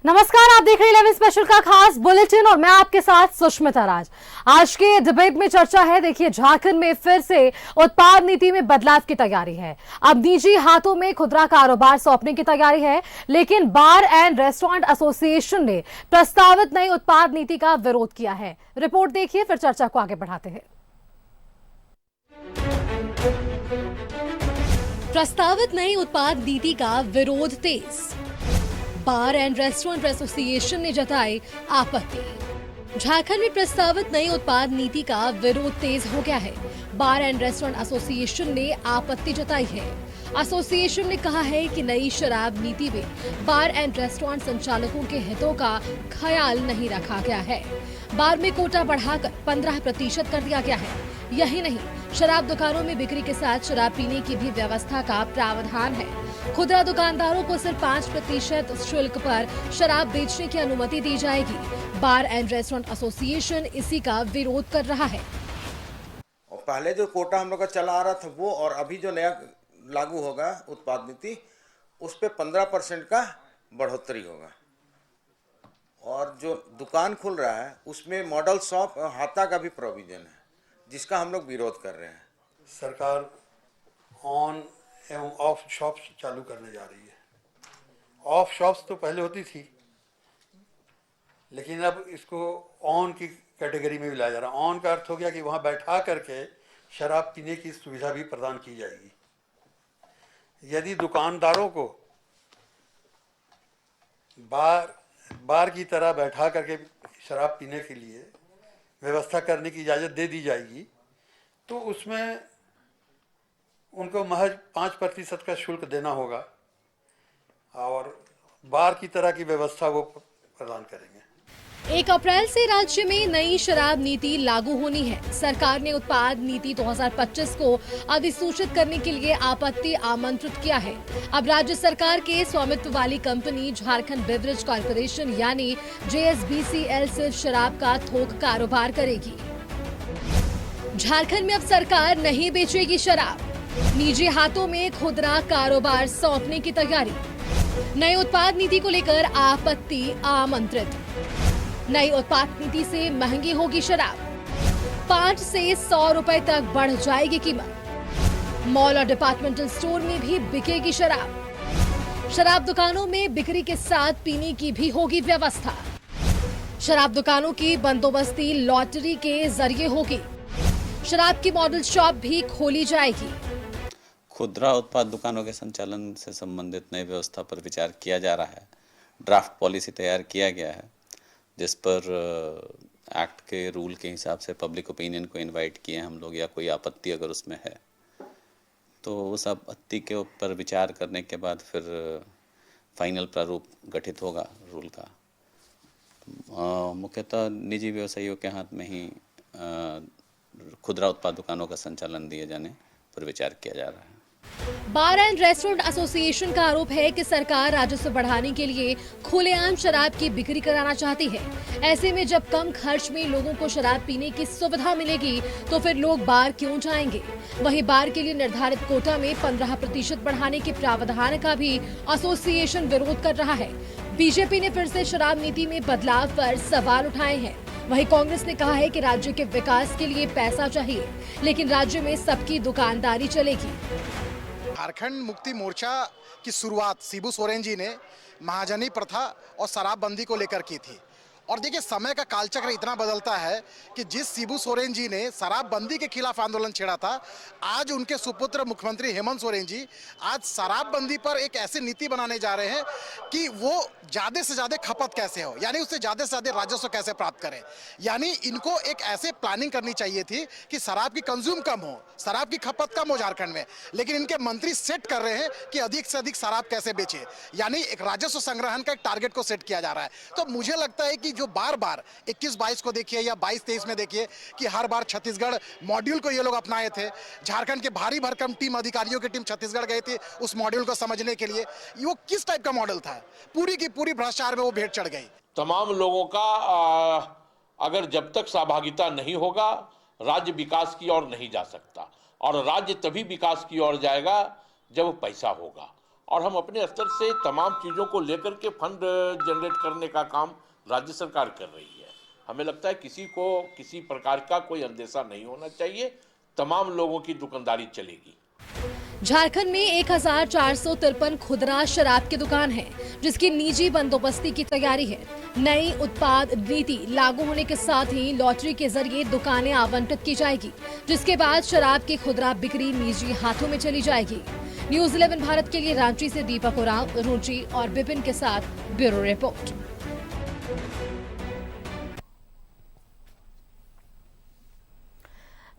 नमस्कार, आप देख रहे हैं 11 स्पेशल का खास बुलेटिन और मैं आपके साथ सुष्मिता राज। आज के डिबेट में चर्चा है, देखिए झारखंड में फिर से उत्पाद नीति में बदलाव की तैयारी है। अब निजी हाथों में खुदरा कारोबार सौंपने की तैयारी है, लेकिन बार एंड रेस्टोरेंट एसोसिएशन ने प्रस्तावित नई उत्पाद नीति का विरोध किया है। रिपोर्ट देखिए, फिर चर्चा को आगे बढ़ाते हैं। प्रस्तावित नई उत्पाद नीति का विरोध तेज, बार एंड रेस्टोरेंट एसोसिएशन ने जताई आपत्ति। झारखंड में प्रस्तावित नई उत्पाद नीति का विरोध तेज हो गया है। बार एंड रेस्टोरेंट एसोसिएशन ने आपत्ति जताई है। एसोसिएशन ने कहा है कि नई शराब नीति में बार एंड रेस्टोरेंट संचालकों के हितों का ख्याल नहीं रखा गया है। बार में कोटा बढ़ाकर 15% कर दिया गया है। यही नहीं, शराब दुकानों में बिक्री के साथ शराब पीने की भी व्यवस्था का प्रावधान है। खुदरा दुकानदारों को सिर्फ 5% शुल्क पर शराब बेचने की अनुमति दी जाएगी। बार एंड रेस्टोरेंट एसोसिएशन इसी का विरोध कर रहा है। और पहले जो कोटा हम लोग का चला आ रहा था वो, और अभी जो नया लागू होगा उत्पाद नीति, उस पे 15% का बढ़ोतरी होगा। और जो दुकान खुल रहा है उसमें मॉडल शॉप और हाता का भी प्रोविजन है, जिसका हम लोग विरोध कर रहे हैं। सरकार ऑन एवं ऑफ शॉप्स चालू करने जा रही है। ऑफ शॉप्स तो पहले होती थी, लेकिन अब इसको ऑन की कैटेगरी में भी लाया जा रहा है। ऑन का अर्थ हो गया कि वहाँ बैठा करके शराब पीने की सुविधा भी प्रदान की जाएगी। यदि दुकानदारों को बार की तरह बैठा करके शराब पीने के लिए व्यवस्था करने की इजाज़त दे दी जाएगी, तो उसमें उनको महज 5% का शुल्क देना होगा और बार की तरह की व्यवस्था वो प्रदान करेंगे। 1 अप्रैल से राज्य में नई शराब नीति लागू होनी है। सरकार ने उत्पाद नीति 2025 को अधिसूचित करने के लिए आपत्ति आमंत्रित किया है। अब राज्य सरकार के स्वामित्व वाली कंपनी झारखंड बेवरेज कॉर्पोरेशन यानी JSBCL सिर्फ शराब का थोक कारोबार करेगी। झारखंड में अब सरकार नहीं बेचेगी शराब, निजी हाथों में खुदरा कारोबार सौंपने की तैयारी। नई उत्पाद नीति को लेकर आपत्ति आमंत्रित। नई उत्पाद नीति से महंगी होगी शराब, 5 से 100 रुपए तक बढ़ जाएगी कीमत। मॉल और डिपार्टमेंटल स्टोर में भी बिकेगी शराब। शराब दुकानों में बिक्री के साथ पीने की भी होगी व्यवस्था। शराब दुकानों की बंदोबस्ती लॉटरी के जरिए होगी। शराब की मॉडल शॉप भी खोली जाएगी। खुदरा उत्पाद दुकानों के संचालन से संबंधित नई व्यवस्था पर विचार किया जा रहा है। ड्राफ्ट पॉलिसी तैयार किया गया है, जिस पर एक्ट के रूल के हिसाब से पब्लिक ओपिनियन को इनवाइट किए हम लोग, या कोई आपत्ति अगर उसमें है तो उस आपत्ति के ऊपर विचार करने के बाद फिर फाइनल प्रारूप गठित होगा रूल का। मुख्यतः निजी व्यवसायियों के हाथ में ही खुदरा उत्पाद दुकानों का संचालन दिए जाने पर विचार किया जा रहा है। बार एंड रेस्टोरेंट एसोसिएशन का आरोप है कि सरकार राजस्व बढ़ाने के लिए खुलेआम शराब की बिक्री कराना चाहती है। ऐसे में जब कम खर्च में लोगों को शराब पीने की सुविधा मिलेगी तो फिर लोग बार क्यों जाएंगे। वहीं बार के लिए निर्धारित कोटा में 15% बढ़ाने के प्रावधान का भी एसोसिएशन विरोध कर रहा है। बीजेपी ने फिर से शराब नीति में बदलाव पर सवाल उठाए हैं। वहीं कांग्रेस ने कहा है कि राज्य के विकास के लिए पैसा चाहिए, लेकिन राज्य में सबकी दुकानदारी चलेगी। झारखंड मुक्ति मोर्चा की शुरुआत शिबू सोरेन जी ने महाजनी प्रथा और शराबबंदी को लेकर की थी। और देखिए, समय का कालचक्र इतना बदलता है कि जिस शिबू सोरेन जी ने शराबबंदी के खिलाफ आंदोलन छेड़ा था, आज उनके सुपुत्र मुख्यमंत्री हेमंत सोरेन जी आज शराबबंदी पर एक ऐसी नीति बनाने जा रहे हैं कि वो ज़्यादा से ज़्यादा खपत कैसे हो, यानी उससे ज़्यादा से ज़्यादा राजस्व कैसे प्राप्त करें। यानी इनको एक ऐसे प्लानिंग करनी चाहिए थी कि शराब की कंज्यूम कम हो, शराब की खपत कम हो झारखंड में, लेकिन इनके मंत्री सेट कर रहे हैं कि अधिक से अधिक शराब कैसे बेचे, यानी एक राजस्व संग्रहण का एक टारगेट को सेट किया जा रहा है। तो मुझे लगता है कि जो बार बार 21-22 को देखिए या 22-23 में देखिए कि हर बार छत्तीसगढ़ मॉड्यूल को ये लोग अपनाए थे। झारखंड के भारी भरकम टीम अधिकारियों की टीम छत्तीसगढ़ गई थी उस मॉड्यूल को समझने के लिए। वो किस टाइप का मॉडल था, पूरी की पूरी भ्रष्टाचार में वो भेंट चढ़ गई। तमाम लोगों का अगर जब तक सहभागिता नहीं होगा, राज्य विकास की ओर नहीं जा सकता। और राज्य तभी विकास की ओर जाएगा जब पैसा होगा। और हम अपने स्तर से तमाम चीज़ों को लेकर के फंड जनरेट करने का काम राज्य सरकार कर रही है। हमें लगता है किसी को किसी प्रकार का कोई अंदेशा नहीं होना चाहिए, तमाम लोगों की दुकानदारी चलेगी। झारखंड में 1453 खुदरा शराब की दुकान है, जिसकी निजी बंदोबस्ती की तैयारी है। नई उत्पाद नीति लागू होने के साथ ही लॉटरी के जरिए दुकानें आवंटित की जाएगी, जिसके बाद शराब की खुदरा बिक्री निजी हाथों में चली जाएगी। न्यूज़ 11 भारत के लिए रांची से दीपक उरांव, रुचि और विपिन के साथ ब्यूरो रिपोर्ट।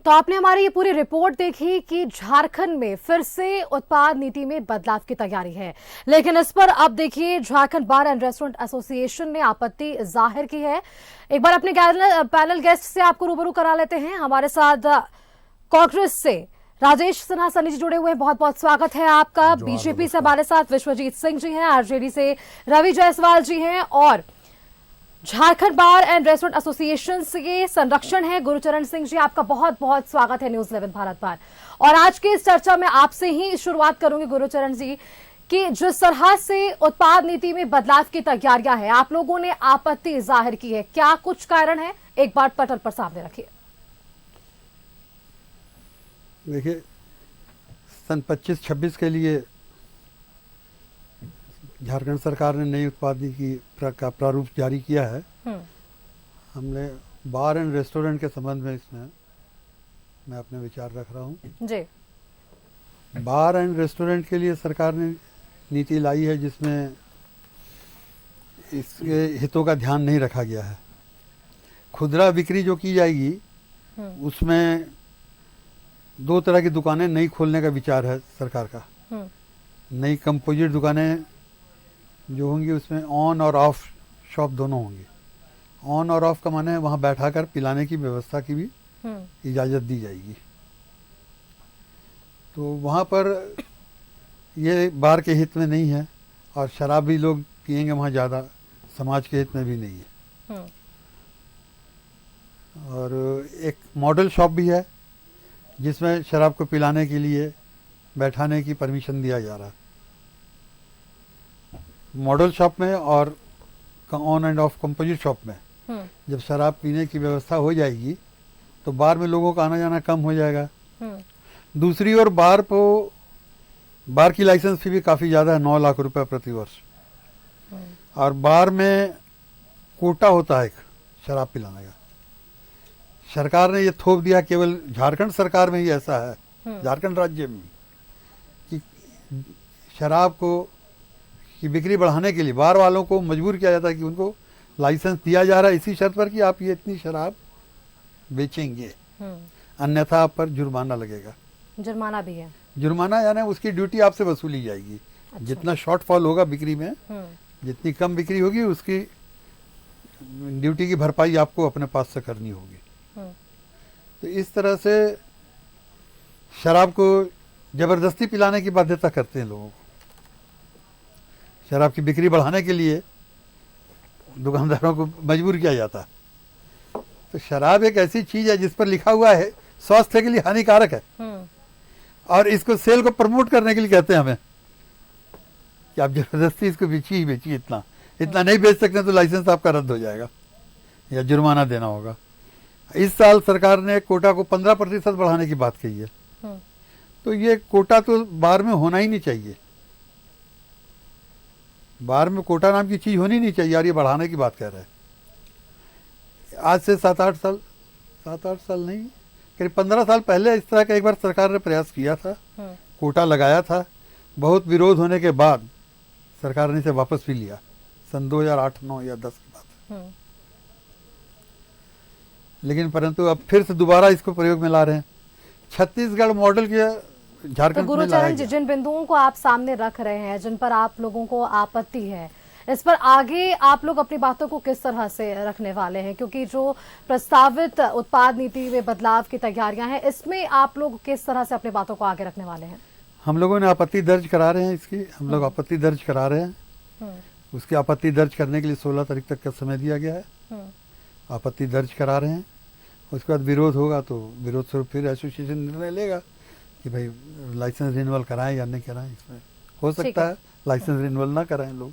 तो आपने हमारी ये पूरी रिपोर्ट देखी कि झारखंड में फिर से उत्पाद नीति में बदलाव की तैयारी है, लेकिन इस पर अब देखिए झारखंड बार एंड रेस्टोरेंट एसोसिएशन ने आपत्ति जाहिर की है। एक बार अपने पैनल गेस्ट से आपको रूबरू करा लेते हैं। हमारे साथ कांग्रेस से राजेश सिन्हा सनी जी जुड़े हुए हैं, बहुत बहुत स्वागत है आपका। बीजेपी से हमारे साथ विश्वजीत सिंह जी हैं, आरजेडी से रवि जायसवाल जी हैं और झारखंड बार एंड रेस्टोरेंट एसोसिएशन के संरक्षण है गुरुचरण सिंह जी। आपका बहुत बहुत स्वागत है न्यूज़ 11 भारत पर। और आज की इस चर्चा में आपसे ही शुरुआत करूंगी गुरुचरण जी कि जिस तरह से उत्पाद नीति में बदलाव की तैयारियां है, आप लोगों ने आपत्ति जाहिर की है, क्या कुछ कारण है, एक बार पटल पर सामने रखिए। देखिए, सन 25-26 के लिए झारखंड सरकार ने नई उत्पाद नीति का प्रारूप जारी किया है। हमने बार एंड रेस्टोरेंट के संबंध में इसमें मैं अपने विचार रख रहा हूँ जी। बार एंड रेस्टोरेंट के लिए सरकार ने नीति लाई है जिसमें इसके हितों का ध्यान नहीं रखा गया है। खुदरा बिक्री जो की जाएगी उसमें 2 तरह की दुकानें नई खोलने का विचार है सरकार का। नई कंपोजिट दुकानें जो होंगी उसमें ऑन और ऑफ शॉप दोनों होंगी। ऑन और ऑफ का माने है वहाँ बैठाकर पिलाने की व्यवस्था की भी इजाज़त दी जाएगी। तो वहाँ पर ये बार के हित में नहीं है और शराब भी लोग पिएंगे वहाँ ज़्यादा, समाज के हित में भी नहीं है। और एक मॉडल शॉप भी है जिसमें शराब को पिलाने के लिए बैठाने की परमिशन दिया जा रहा है। मॉडल शॉप में और on end of composite shop में जब शराब पीने की व्यवस्था हो जाएगी तो बार में लोगों का आना जाना कम हो जाएगा। दूसरी ओर बार की लाइसेंस फी भी काफ़ी ज़्यादा है, 9 लाख रुपए प्रति वर्ष। और बार में कोटा होता है एक शराब पिलाने का। सरकार ने ये थोप दिया, केवल झारखंड सरकार में ही ऐसा है, झारखंड राज्य में, कि शराब की बिक्री बढ़ाने के लिए बार वालों को मजबूर किया जाता है कि उनको लाइसेंस दिया जा रहा है इसी शर्त पर कि आप ये इतनी शराब बेचेंगे, अन्यथा आप पर जुर्माना लगेगा। जुर्माना भी है। जुर्माना यानी उसकी ड्यूटी आपसे वसूली जाएगी। अच्छा। जितना शॉर्टफॉल होगा बिक्री में, जितनी कम बिक्री होगी उसकी ड्यूटी की भरपाई आपको अपने पास से करनी होगी। तो इस तरह से शराब को जबरदस्ती पिलाने की बाध्यता करते हैं लोगों को। शराब की बिक्री बढ़ाने के लिए दुकानदारों को मजबूर किया जाता है। तो शराब एक ऐसी चीज है जिस पर लिखा हुआ है स्वास्थ्य के लिए हानिकारक है, और इसको सेल को प्रमोट करने के लिए कहते हैं हमें कि आप जबरदस्ती इसको बेचिए ही बेचिए, इतना नहीं बेच सकते तो लाइसेंस आपका रद्द हो जाएगा या जुर्माना देना होगा। इस साल सरकार ने कोटा को 15% बढ़ाने की बात कही है। तो ये कोटा तो बार में होना ही नहीं चाहिए। बार में कोटा नाम की चीज होनी नहीं चाहिए यार, ये बढ़ाने की बात कह रहे हैं। आज से 7-8 साल नहीं, करीब 15 साल पहले इस तरह का एक बार सरकार ने प्रयास किया था, कोटा लगाया था। बहुत विरोध होने के बाद सरकार ने इसे वापस भी लिया, सन 2008, 9 या 10 के बाद। लेकिन परंतु अब फिर से दोबारा इसको प्रयोग में ला रहे हैं। छत्तीसगढ़ मॉडल के झारखंड में लाया गया। जिन बिंदुओं को आप सामने रख रहे हैं, जिन पर आप लोगों को आपत्ति है, इस पर आगे आप लोग अपनी बातों को किस तरह से रखने वाले हैं? क्योंकि जो प्रस्तावित उत्पाद नीति में बदलाव की तैयारियां हैं, इसमें आप लोग किस तरह से अपनी बातों को आगे रखने वाले हैं? हम लोगों ने आपत्ति दर्ज करा रहे हैं इसकी, हम लोग आपत्ति दर्ज करा रहे हैं। उसकी आपत्ति दर्ज करने के लिए 16 तारीख तक का समय दिया गया है। आपत्ति दर्ज करा रहे हैं। उसके बाद विरोध होगा तो विरोध स्वरूप फिर एसोसिएशन निर्णय लेगा कि भाई लाइसेंस रिन्यूअल कराएं या नहीं कराएं, इसमें हो ठीक सकता है। है लाइसेंस रिन्यूअल ना कराएं लोग।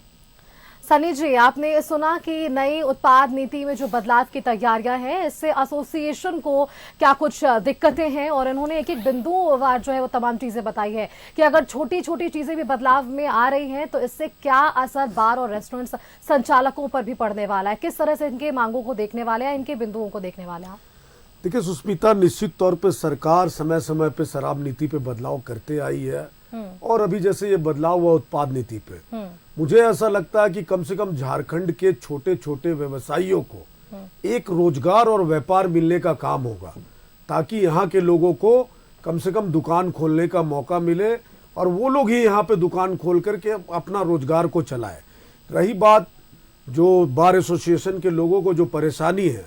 सनी जी, आपने सुना कि नई उत्पाद नीति में जो बदलाव की तैयारियां हैं, इससे एसोसिएशन को क्या कुछ दिक्कतें हैं, और इन्होंने एक एक बिंदुवार जो है वो तमाम चीजें बताई है कि अगर छोटी छोटी चीजें भी बदलाव में आ रही हैं तो इससे क्या असर बार और रेस्टोरेंट संचालकों पर भी पड़ने वाला है। किस तरह से इनके मांगों को देखने वाले हैं, इनके बिंदुओं को देखने वाले हैं? देखिए सुष्मिता, निश्चित तौर पे सरकार समय समय पे शराब नीति पे बदलाव करते आई है, और अभी जैसे ये बदलाव हुआ उत्पाद नीति पे, मुझे ऐसा लगता है कि कम से कम झारखंड के छोटे छोटे व्यवसायियों को एक रोजगार और व्यापार मिलने का काम होगा, ताकि यहाँ के लोगों को कम से कम दुकान खोलने का मौका मिले और वो लोग ही यहाँ पे दुकान खोल करके अपना रोजगार को चलाए। रही बात जो बार एसोसिएशन के लोगों को जो परेशानी है,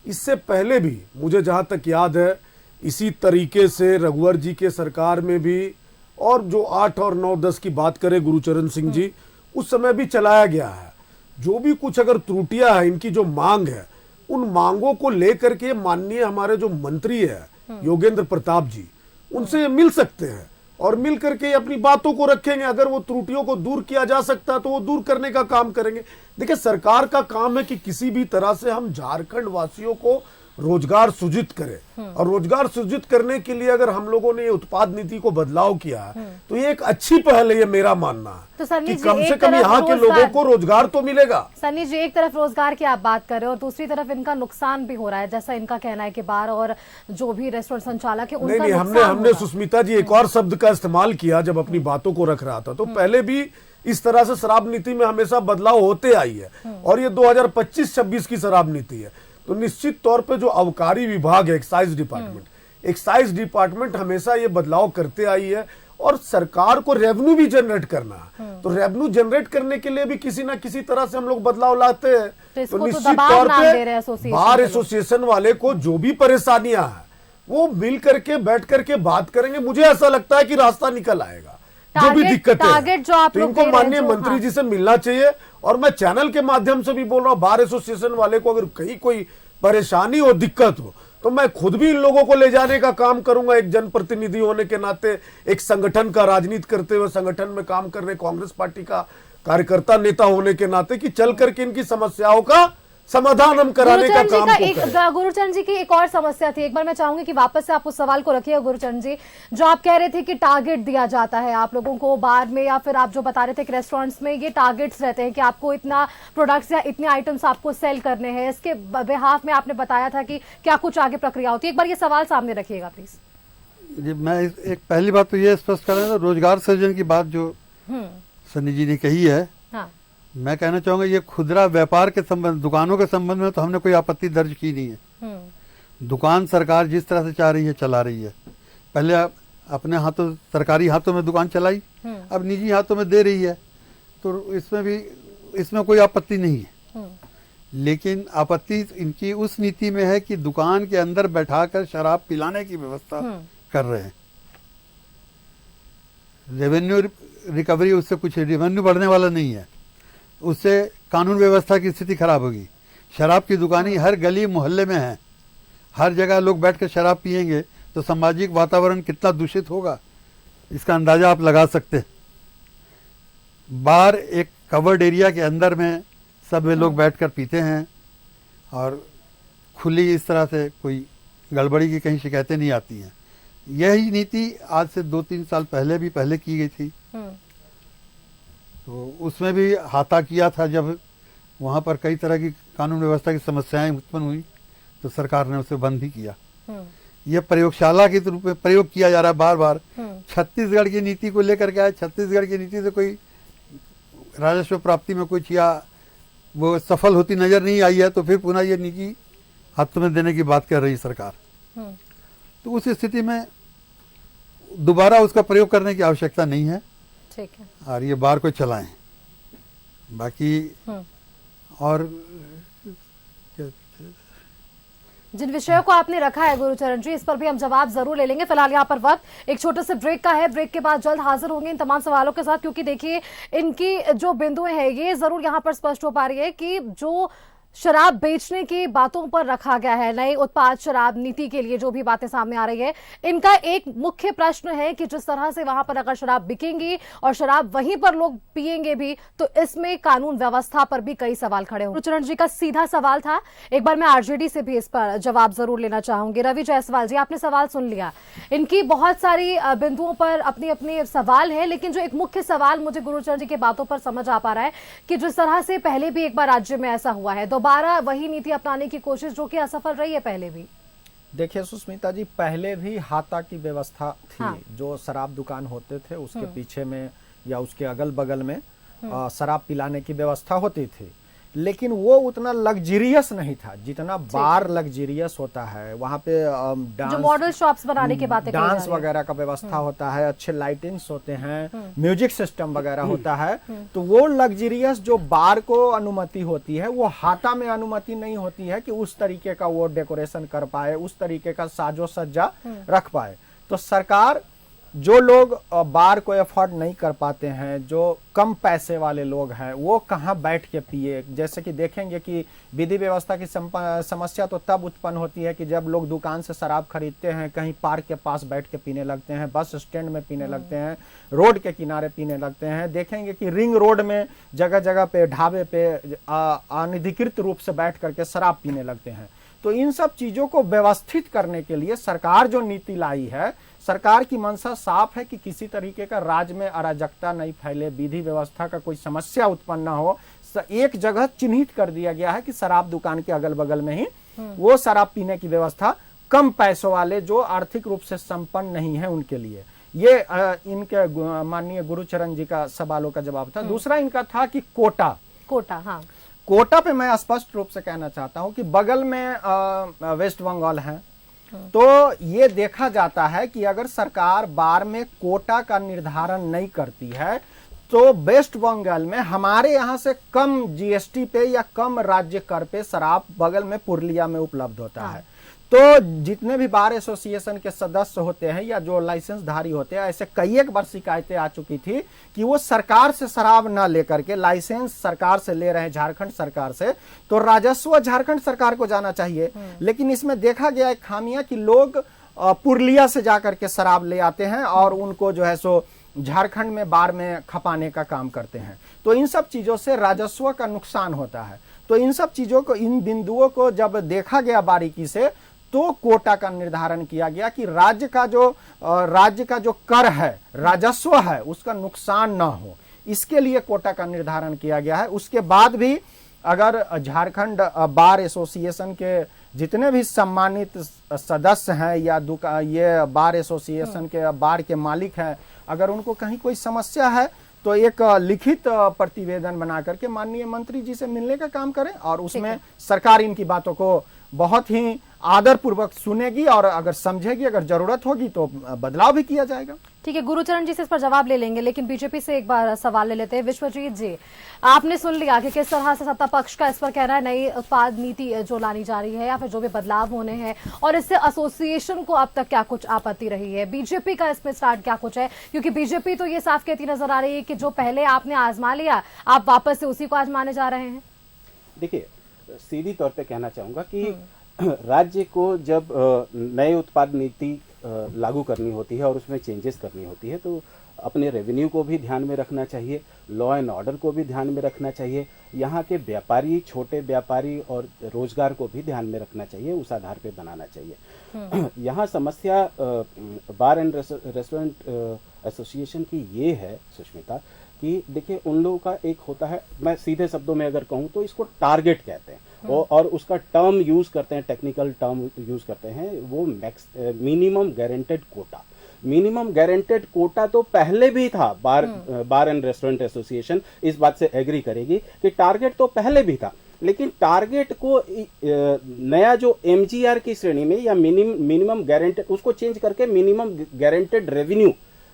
इससे पहले भी मुझे जहां तक याद है इसी तरीके से रघुवर जी के सरकार में भी, और जो 8 और 9, 10 की बात करें गुरुचरण सिंह जी, उस समय भी चलाया गया है। जो भी कुछ अगर त्रुटियां हैं, इनकी जो मांग है, उन मांगों को लेकर के माननीय हमारे जो मंत्री है योगेंद्र प्रताप जी, उनसे ये मिल सकते हैं और मिल करके अपनी बातों को रखेंगे। अगर वो त्रुटियों को दूर किया जा सकता है तो वो दूर करने का काम करेंगे। देखिए सरकार का काम है कि किसी भी तरह से हम झारखंड वासियों को रोजगार सृजित करें, और रोजगार सृजित करने के लिए अगर हम लोगों ने ये उत्पाद नीति को बदलाव किया है तो ये एक अच्छी पहल है, ये मेरा मानना है तो सन्नी कि जी, कम एक से कम तरफ यहाँ के लोगों को रोजगार तो मिलेगा। सन्नी जी, एक तरफ रोजगार की आप बात कर रहे हो और दूसरी तरफ इनका नुकसान भी हो रहा है, जैसा इनका कहना है कि बार और जो भी रेस्टोरेंट संचालक है उनका नहीं, हमने सुष्मिता जी एक और शब्द का इस्तेमाल किया जब अपनी बातों को रख रहा था। तो पहले भी इस तरह से शराब नीति में हमेशा बदलाव होते आई है, और ये 2025-26 की शराब नीति है। तो निश्चित तौर पे जो अबकारी विभाग है, एक्साइज डिपार्टमेंट हमेशा ये बदलाव करते आई है, और सरकार को रेवेन्यू भी जनरेट करना है। तो रेवेन्यू जनरेट करने के लिए भी किसी ना किसी तरह से हम लोग बदलाव लाते हैं। तो निश्चित तौर पे बार एसोसिएशन वाले को जो भी परेशानियां हैं वो मिल करके बैठ करके बात करेंगे। मुझे ऐसा लगता है कि रास्ता निकल आएगा। जो भी दिक्कतें हैं तो इनको माननीय मंत्री जी से मिलना चाहिए। और मैं चैनल के माध्यम से भी बोल रहा हूँ, बार एसोसिएशन वाले को अगर कहीं कोई परेशानी हो, दिक्कत हो, तो मैं खुद भी इन लोगों को ले जाने का काम करूंगा। एक जनप्रतिनिधि होने के नाते, एक संगठन का राजनीति करते हुए संगठन में काम कर रहे कांग्रेस पार्टी का कार्यकर्ता नेता होने के नाते, कि चल करके इनकी समस्याओं का समाधान हम कराने का काम करें। गुरुचरण जी की एक और समस्या थी, एक बार मैं चाहूंगी कि वापस से आप उस सवाल को रखिए गुरुचरण जी, जो आप कह रहे थे कि टारगेट दिया जाता है आप लोगों को बार में, या फिर आप जो बता रहे थे कि रेस्टोरेंट्स में ये टारगेट्स रहते हैं कि आपको इतना प्रोडक्ट्स या इतने आइटम्स आपको सेल करने हैं। इसके बिहाफ में आपने बताया था कि क्या कुछ आगे प्रक्रिया होती है, एक बार ये सवाल सामने रखिएगा प्लीज। जी, मैं एक पहली बात तो ये स्पष्ट कर रहा था, रोजगार सृजन की बात जो सन्नी जी ने कही है, हाँ। मैं कहना चाहूंगा ये खुदरा व्यापार के संबंध, दुकानों के संबंध में तो हमने कोई आपत्ति दर्ज की नहीं है। दुकान सरकार जिस तरह से चाह रही है चला रही है। पहले अपने हाथों, सरकारी हाथों में दुकान चलाई, अब निजी हाथों में दे रही है, तो इसमें कोई आपत्ति नहीं है। लेकिन आपत्ति इनकी उस नीति में है कि दुकान के अंदर बैठाकर शराब पिलाने की व्यवस्था कर रहे हैं। रेवेन्यू रिकवरी, उससे कुछ रेवेन्यू बढ़ने वाला नहीं है, उससे कानून व्यवस्था की स्थिति खराब होगी। शराब की दुकानें हर गली मोहल्ले में हैं, हर जगह लोग बैठकर शराब पिएंगे तो सामाजिक वातावरण कितना दूषित होगा, इसका अंदाजा आप लगा सकते हैं। बार एक कवर्ड एरिया के अंदर में सब वे लोग बैठकर पीते हैं, और खुली इस तरह से कोई गड़बड़ी की कहीं शिकायतें नहीं आती हैं। यही नीति आज से 2-3 साल पहले की गई थी, तो उसमें भी हाथा किया था। जब वहाँ पर कई तरह की कानून व्यवस्था की समस्याएं उत्पन्न हुई तो सरकार ने उसे बंद ही किया। यह प्रयोगशाला के रूप में प्रयोग किया जा रहा है बार बार। छत्तीसगढ़ की नीति को लेकर के आए, छत्तीसगढ़ की नीति से कोई राजस्व प्राप्ति में कुछ या वो सफल होती नजर नहीं आई है, तो फिर पुनः ये निजी हाथों में देने की बात कर रही सरकार। तो उस स्थिति में दोबारा उसका प्रयोग करने की आवश्यकता नहीं है। ठीक है, और ये बार को चलाएं। बाकी और जिन विषयों को आपने रखा है गुरुचरण जी, इस पर भी हम जवाब जरूर ले लेंगे। फिलहाल यहाँ पर वक्त एक छोटे से ब्रेक का है, ब्रेक के बाद जल्द हाजिर होंगे इन तमाम सवालों के साथ, क्योंकि देखिए इनकी जो बिंदुएं हैं ये जरूर यहाँ पर स्पष्ट हो पा रही है कि जो शराब बेचने की बातों पर रखा गया है। नए उत्पाद शराब नीति के लिए जो भी बातें सामने आ रही है, इनका एक मुख्य प्रश्न है कि जिस तरह से वहां पर अगर शराब बिकेंगी और शराब वहीं पर लोग पिएंगे भी, तो इसमें कानून व्यवस्था पर भी कई सवाल खड़े होंगे। गुरुचरण जी का सीधा सवाल था, एक बार मैं आरजेडी से भी इस पर जवाब जरूर लेना चाहूंगी। रवि जायसवाल जी, आपने सवाल सुन लिया, इनकी बहुत सारी बिंदुओं पर अपने अपने सवाल है, लेकिन जो एक मुख्य सवाल मुझे गुरुचरण जी की बातों पर समझ आ पा रहा है कि जिस तरह से पहले भी एक बार राज्य में ऐसा हुआ है, दोबारा वही नीति अपनाने की कोशिश जो कि असफल रही है पहले भी। देखिए सुष्मिता जी, पहले भी हाता की व्यवस्था थी। हाँ। जो शराब दुकान होते थे उसके पीछे में या उसके अगल बगल में शराब पिलाने की व्यवस्था होती थी, लेकिन वो उतना लग्जरियस नहीं था जितना बार लग्जरियस होता है। वहाँ पे जो मॉडल शॉप्स बनाने की बातें डांस वगैरह का व्यवस्था होता है, अच्छे लाइटिंग्स होते हैं, म्यूजिक सिस्टम वगैरह होता है। तो वो लग्जरियस जो बार को अनुमति होती है, वो हाता में अनुमति नहीं होती है कि उस तरीके का वो डेकोरेशन कर पाए, उस तरीके का साजो सज्जा रख पाए। तो सरकार जो लोग बार को अफोर्ड नहीं कर पाते हैं, जो कम पैसे वाले लोग हैं, वो कहाँ बैठ के पिए। जैसे कि देखेंगे कि विधि व्यवस्था की समस्या तो तब उत्पन्न होती है कि जब लोग दुकान से शराब खरीदते हैं, कहीं पार्क के पास बैठ के पीने लगते हैं, बस स्टैंड में पीने लगते हैं, रोड के किनारे पीने लगते हैं। देखेंगे कि रिंग रोड में जगह जगह पे ढाबे पे अनधिकृत रूप से बैठ करके शराब पीने लगते हैं। तो इन सब चीजों को व्यवस्थित करने के लिए सरकार जो नीति लाई है, सरकार की मंशा साफ है कि किसी तरीके का राज्य में अराजकता नहीं फैले, विधि व्यवस्था का कोई समस्या उत्पन्न न हो। एक जगह चिन्हित कर दिया गया है कि शराब दुकान के अगल बगल में ही वो शराब पीने की व्यवस्था कम पैसों वाले जो आर्थिक रूप से संपन्न नहीं है उनके लिए। ये इनके माननीय गुरुचरण जी का सवालों का जवाब था। दूसरा इनका था कि कोटा। हाँ, कोटा पे मैं स्पष्ट रूप से कहना चाहता हूं कि बगल में वेस्ट बंगाल है, तो ये देखा जाता है कि अगर सरकार बार में कोटा का निर्धारण नहीं करती है, तो वेस्ट बंगाल में हमारे यहाँ से कम जीएसटी पे या कम राज्य कर पे शराब बगल में पुरुलिया में उपलब्ध होता है। तो जितने भी बार एसोसिएशन के सदस्य होते हैं या जो लाइसेंस धारी होते हैं, ऐसे कई एक बार शिकायतें आ चुकी थी कि वो सरकार से शराब ना लेकर के लाइसेंस सरकार से ले रहे हैं, झारखंड सरकार से, तो राजस्व झारखंड सरकार को जाना चाहिए। लेकिन इसमें देखा गया है खामियां कि लोग पुरुलिया से जाकर के शराब ले आते हैं और उनको जो है सो झारखंड में बार में खपाने का काम करते हैं। तो इन सब चीजों से राजस्व का नुकसान होता है। तो इन सब चीजों को, इन बिंदुओं को जब देखा गया बारीकी से, तो कोटा का निर्धारण किया गया कि राज्य का जो कर है, राजस्व है, उसका नुकसान ना हो, इसके लिए कोटा का निर्धारण किया गया है। उसके बाद भी अगर झारखंड बार एसोसिएशन के जितने भी सम्मानित सदस्य हैं या ये बार एसोसिएशन के बार के मालिक हैं, अगर उनको कहीं कोई समस्या है तो एक लिखित प्रतिवेदन बना करके माननीय मंत्री जी से मिलने का काम करें और उसमें सरकार इनकी बातों को बहुत ही आदर पूर्वक सुनेगी और अगर समझेगी, अगर जरूरत होगी तो बदलाव भी किया जाएगा। ठीक है, गुरुचरण जी से इस पर जवाब ले लेंगे, लेकिन बीजेपी से एक बार सवाल ले लेते हैं। विश्वजीत जी, आपने सुन लिया कि किस तरह से सत्ता पक्ष का इस पर कहना है नई उत्पाद नीति जो लानी जा रही है या फिर जो भी बदलाव होने हैं, और इससे एसोसिएशन को अब तक क्या कुछ आपत्ति रही है, बीजेपी का इसमें स्टार्ट क्या कुछ है? क्योंकि बीजेपी तो ये साफ कहती नजर आ रही है कि जो पहले आपने आजमा लिया, आप वापस से उसी को आजमाने जा रहे हैं। देखिए, सीधी तौर पे कहना चाहूँगा कि राज्य को जब नए उत्पाद नीति लागू करनी होती है और उसमें चेंजेस करनी होती है, तो अपने रेवेन्यू को भी ध्यान में रखना चाहिए, लॉ एंड ऑर्डर को भी ध्यान में रखना चाहिए, यहाँ के व्यापारी, छोटे व्यापारी और रोजगार को भी ध्यान में रखना चाहिए, उस आधार पे बनाना चाहिए। यहाँ समस्या बार एंड रेस्टोरेंट एसोसिएशन की ये है सुष्मिता कि देखिए, उन लोगों का एक होता है, मैं सीधे शब्दों में अगर कहूँ तो इसको टारगेट कहते हैं और उसका टर्म यूज करते हैं, टेक्निकल टर्म यूज करते हैं, वो minimum guaranteed quota. Minimum guaranteed quota तो पहले भी था, बार एंड रेस्टोरेंट एसोसिएशन इस बात से एग्री करेगी कि टारगेट तो पहले भी था, लेकिन टारगेट को नया जो एमजीआर की श्रेणी में या मिनिमम गारंटेड, उसको चेंज करके मिनिमम गारंटेड रेवेन्यू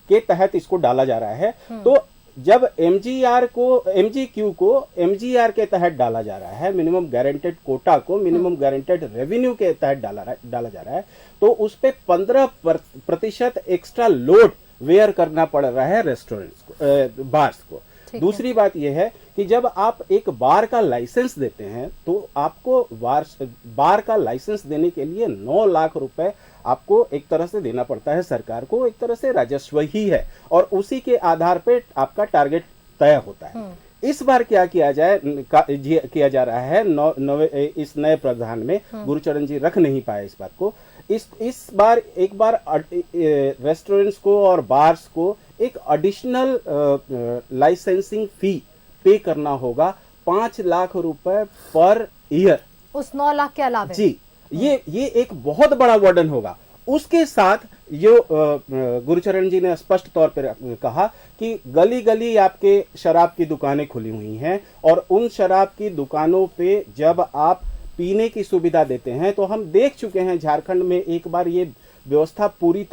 के तहत इसको डाला जा रहा है। तो जब एमजीक्यू को एमजीआर के तहत डाला जा रहा है, मिनिमम गारंटेड कोटा को मिनिमम गारंटेड रेवेन्यू के तहत डाला जा रहा है, तो उस पे 15% एक्स्ट्रा लोड वेयर करना पड़ रहा है रेस्टोरेंट्स को, बार्स को। दूसरी बात यह है कि जब आप एक बार का लाइसेंस देते हैं तो आपको बार का लाइसेंस देने के लिए 9 लाख रुपए आपको एक तरह से देना पड़ता है सरकार को, एक तरह से राजस्व ही है और उसी के आधार पे आपका टारगेट तय होता है। इस बार क्या किया जा रहा है, इस नए प्रावधान में गुरुचरण जी रख नहीं पाए इस बात को। इस बार एक बार रेस्टोरेंट्स को और बार्स को एक एडिशनल लाइसेंसिंग फी पे करना होगा 5 लाख रुपए पर ईयर, उस 9 लाख के अलावा। जी, ये एक बहुत बड़ा वर्डन होगा। उसके साथ जो गुरुचरण जी ने स्पष्ट तौर पर कहा कि गली गली आपके शराब की दुकानें खुली हुई हैं और उन शराब की दुकानों पे जब आप पीने की सुविधा देते हैं, तो हम देख चुके हैं झारखंड में एक बार ये व्यवस्था पूरी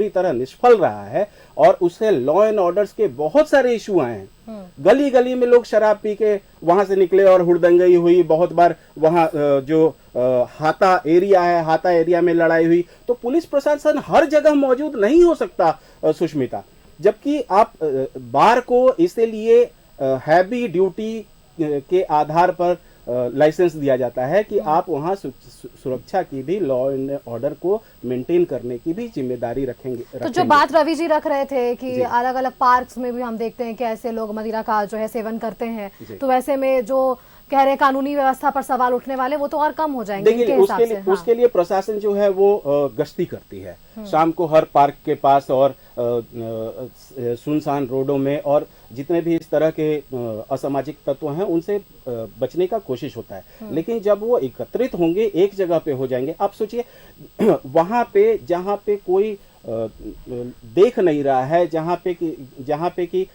तरह निष्फल रहा है और उससे लॉ एंड ऑर्डर्स के बहुत सारे इशू आए हैं। गली गली में लोग शराब पी के वहां से निकले और हुड़दंगई हुई, बहुत बार वहां जो हाता एरिया है, हाता एरिया में लड़ाई हुई। तो पुलिस प्रशासन हर जगह मौजूद नहीं हो सकता सुष्मिता, जबकि आप बार को इसीलिए हैवी ड्यूटी के आधार पर लाइसेंस दिया जाता है कि आप वहां सुरक्षा की भी, लॉ एंड ऑर्डर को मेंटेन करने की भी जिम्मेदारी रखेंगे। तो जो बात रवि जी रख रहे थे कि अलग अलग पार्क्स में भी हम देखते हैं कि ऐसे लोग मदिरा का जो है सेवन करते हैं, तो वैसे में जो कह रहे कानूनी व्यवस्था पर सवाल उठने वाले वो तो और कम हो जाएंगे। देखिए उसके लिए प्रशासन जो है वो गश्ती करती है शाम को हर पार्क के पास और सुनसान रोडों में, और जितने भी इस तरह के असामाजिक तत्व हैं उनसे बचने का कोशिश होता है। लेकिन जब वो एकत्रित होंगे, एक जगह पे हो जाएंगे, आप सोचिए वहां पे जहां पे कोई देख नहीं रहा है, जहां पे कि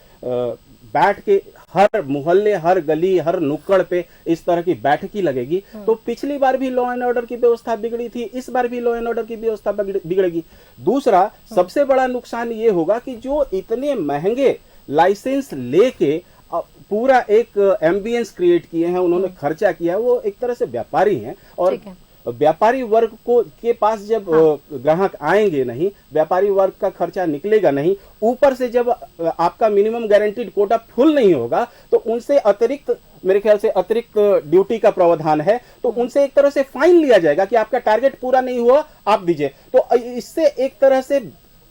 बैठ के हर मोहल्ले, हर गली, हर नुक्कड़ पे इस तरह की बैठकी लगेगी, तो पिछली बार भी लॉ एंड ऑर्डर की व्यवस्था बिगड़ी थी, इस बार भी लॉ एंड ऑर्डर की व्यवस्था बिगड़ेगी। दूसरा सबसे बड़ा नुकसान ये होगा कि जो इतने महंगे लाइसेंस लेके पूरा एक एम्बियंस क्रिएट किए हैं, उन्होंने खर्चा किया है, वो एक तरह से व्यापारी हैं और व्यापारी वर्ग के पास जब ग्राहक आएंगे नहीं, व्यापारी वर्ग का खर्चा निकलेगा नहीं, ऊपर से जब आपका मिनिमम गारंटीड कोटा फुल नहीं होगा, तो उनसे अतिरिक्त, मेरे ख्याल से अतिरिक्त ड्यूटी का प्रावधान है, तो उनसे एक तरह से फाइन लिया जाएगा कि आपका टारगेट पूरा नहीं हुआ, आप दीजिए। तो इससे एक तरह से,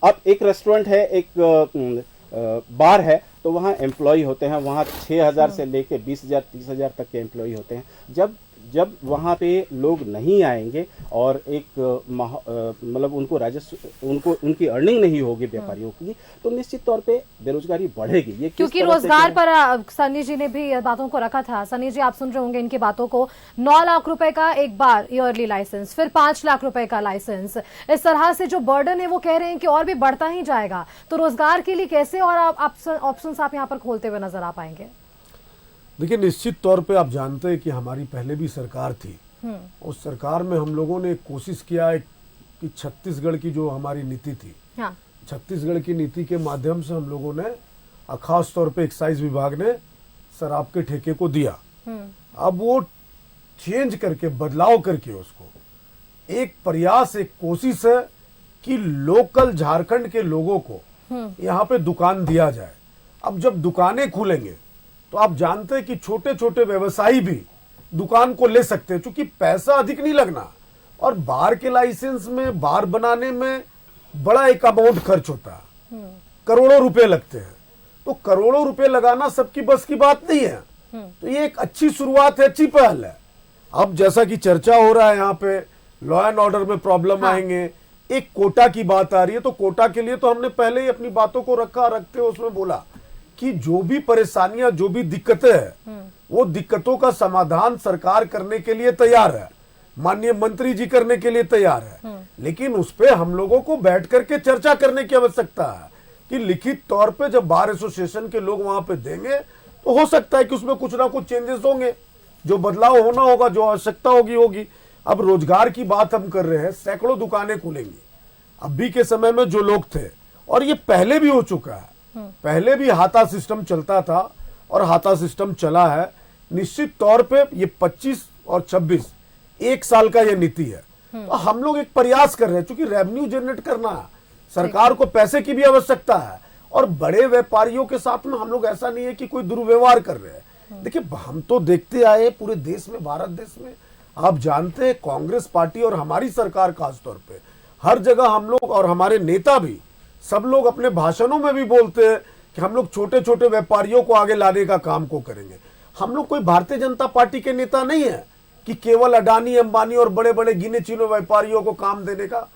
अब एक रेस्टोरेंट है, एक बार है, तो वहाँ एम्प्लॉय होते हैं, वहाँ 6,000 से लेके 20,000 30,000 तक के एम्प्लॉय होते हैं। जब वहाँ पे लोग नहीं आएंगे और एक मतलब उनको राजस्व, उनकी अर्निंग नहीं होगी व्यापारियों की, तो निश्चित तौर पे बेरोजगारी बढ़ेगी। ये क्योंकि रोजगार पर सनी जी ने भी बातों को रखा था। सनी जी, आप सुन रहे होंगे इनकी बातों को। 9 लाख रुपए का एक बार ईयरली लाइसेंस, फिर 5 लाख रुपए का लाइसेंस, इस तरह से जो बर्डन है वो कह रहे हैं कि और भी बढ़ता ही जाएगा। तो रोजगार के लिए कैसे और ऑप्शंस आप यहाँ पर खोलते हुए नजर आ पाएंगे? देखिए, निश्चित तौर पे आप जानते हैं कि हमारी पहले भी सरकार थी, उस सरकार में हम लोगों ने कोशिश किया कि छत्तीसगढ़ की जो हमारी नीति थी, छत्तीसगढ़ की नीति के माध्यम से हम लोगों ने खास तौर पे एक्साइज विभाग ने शराब के ठेके को दिया। अब वो चेंज करके, बदलाव करके उसको एक प्रयास, एक कोशिश है कि लोकल झारखंड के लोगों को यहाँ पे दुकान दिया जाए। अब जब दुकानें खुलेंगे तो आप जानते हैं कि छोटे छोटे व्यवसायी भी दुकान को ले सकते हैं, क्योंकि पैसा अधिक नहीं लगना, और बार के लाइसेंस में, बार बनाने में बड़ा एक अमाउंट खर्च होता है, करोड़ों रुपए लगते हैं। तो करोड़ों रुपए लगाना सबकी बस की बात नहीं है। तो ये एक अच्छी शुरुआत है, अच्छी पहल है। अब जैसा कि चर्चा हो रहा है यहाँ पे, लॉ एंड ऑर्डर में प्रॉब्लम आएंगे, एक कोटा की बात आ रही है, तो कोटा के लिए तो हमने पहले ही अपनी बातों को रखते हुए उसमें बोला कि जो भी परेशानियां, जो भी दिक्कतें हैं, वो दिक्कतों का समाधान सरकार करने के लिए तैयार है, माननीय मंत्री जी करने के लिए तैयार है। लेकिन उस पे हम लोगों को बैठ करके चर्चा करने की आवश्यकता है कि लिखित तौर पे जब बार एसोसिएशन के लोग वहां पे देंगे, तो हो सकता है कि उसमें कुछ ना कुछ चेंजेस होंगे, जो बदलाव होना होगा, जो आवश्यकता होगी। अब रोजगार की बात हम कर रहे हैं, सैकड़ों दुकानें खुलेंगी। अभी के समय में जो लोग थे, और ये पहले भी हो चुका है, पहले भी हाथा सिस्टम चलता था और हाथा सिस्टम चला है। निश्चित तौर पे ये 25 और 26 एक साल का ये नीति है। तो हम लोग एक प्रयास कर रहे हैं, क्योंकि रेवेन्यू जनरेट करना है, सरकार को पैसे की भी आवश्यकता है, और बड़े व्यापारियों के साथ में हम लोग ऐसा नहीं है कि कोई दुर्व्यवहार कर रहे हैं। देखिए, हम तो देखते आए पूरे देश में, भारत देश में, आप जानते हैं कांग्रेस पार्टी और हमारी सरकार खासतौर पे हर जगह हम लोग और हमारे नेता भी सब लोग अपने भाषणों में भी बोलते हैं कि हम लोग छोटे छोटे व्यापारियों को आगे लाने का काम को करेंगे। हम लोग कोई भारतीय जनता पार्टी के नेता नहीं है कि केवल अडानी, अंबानी और बड़े बड़े गिने चुने व्यापारियों को काम देने का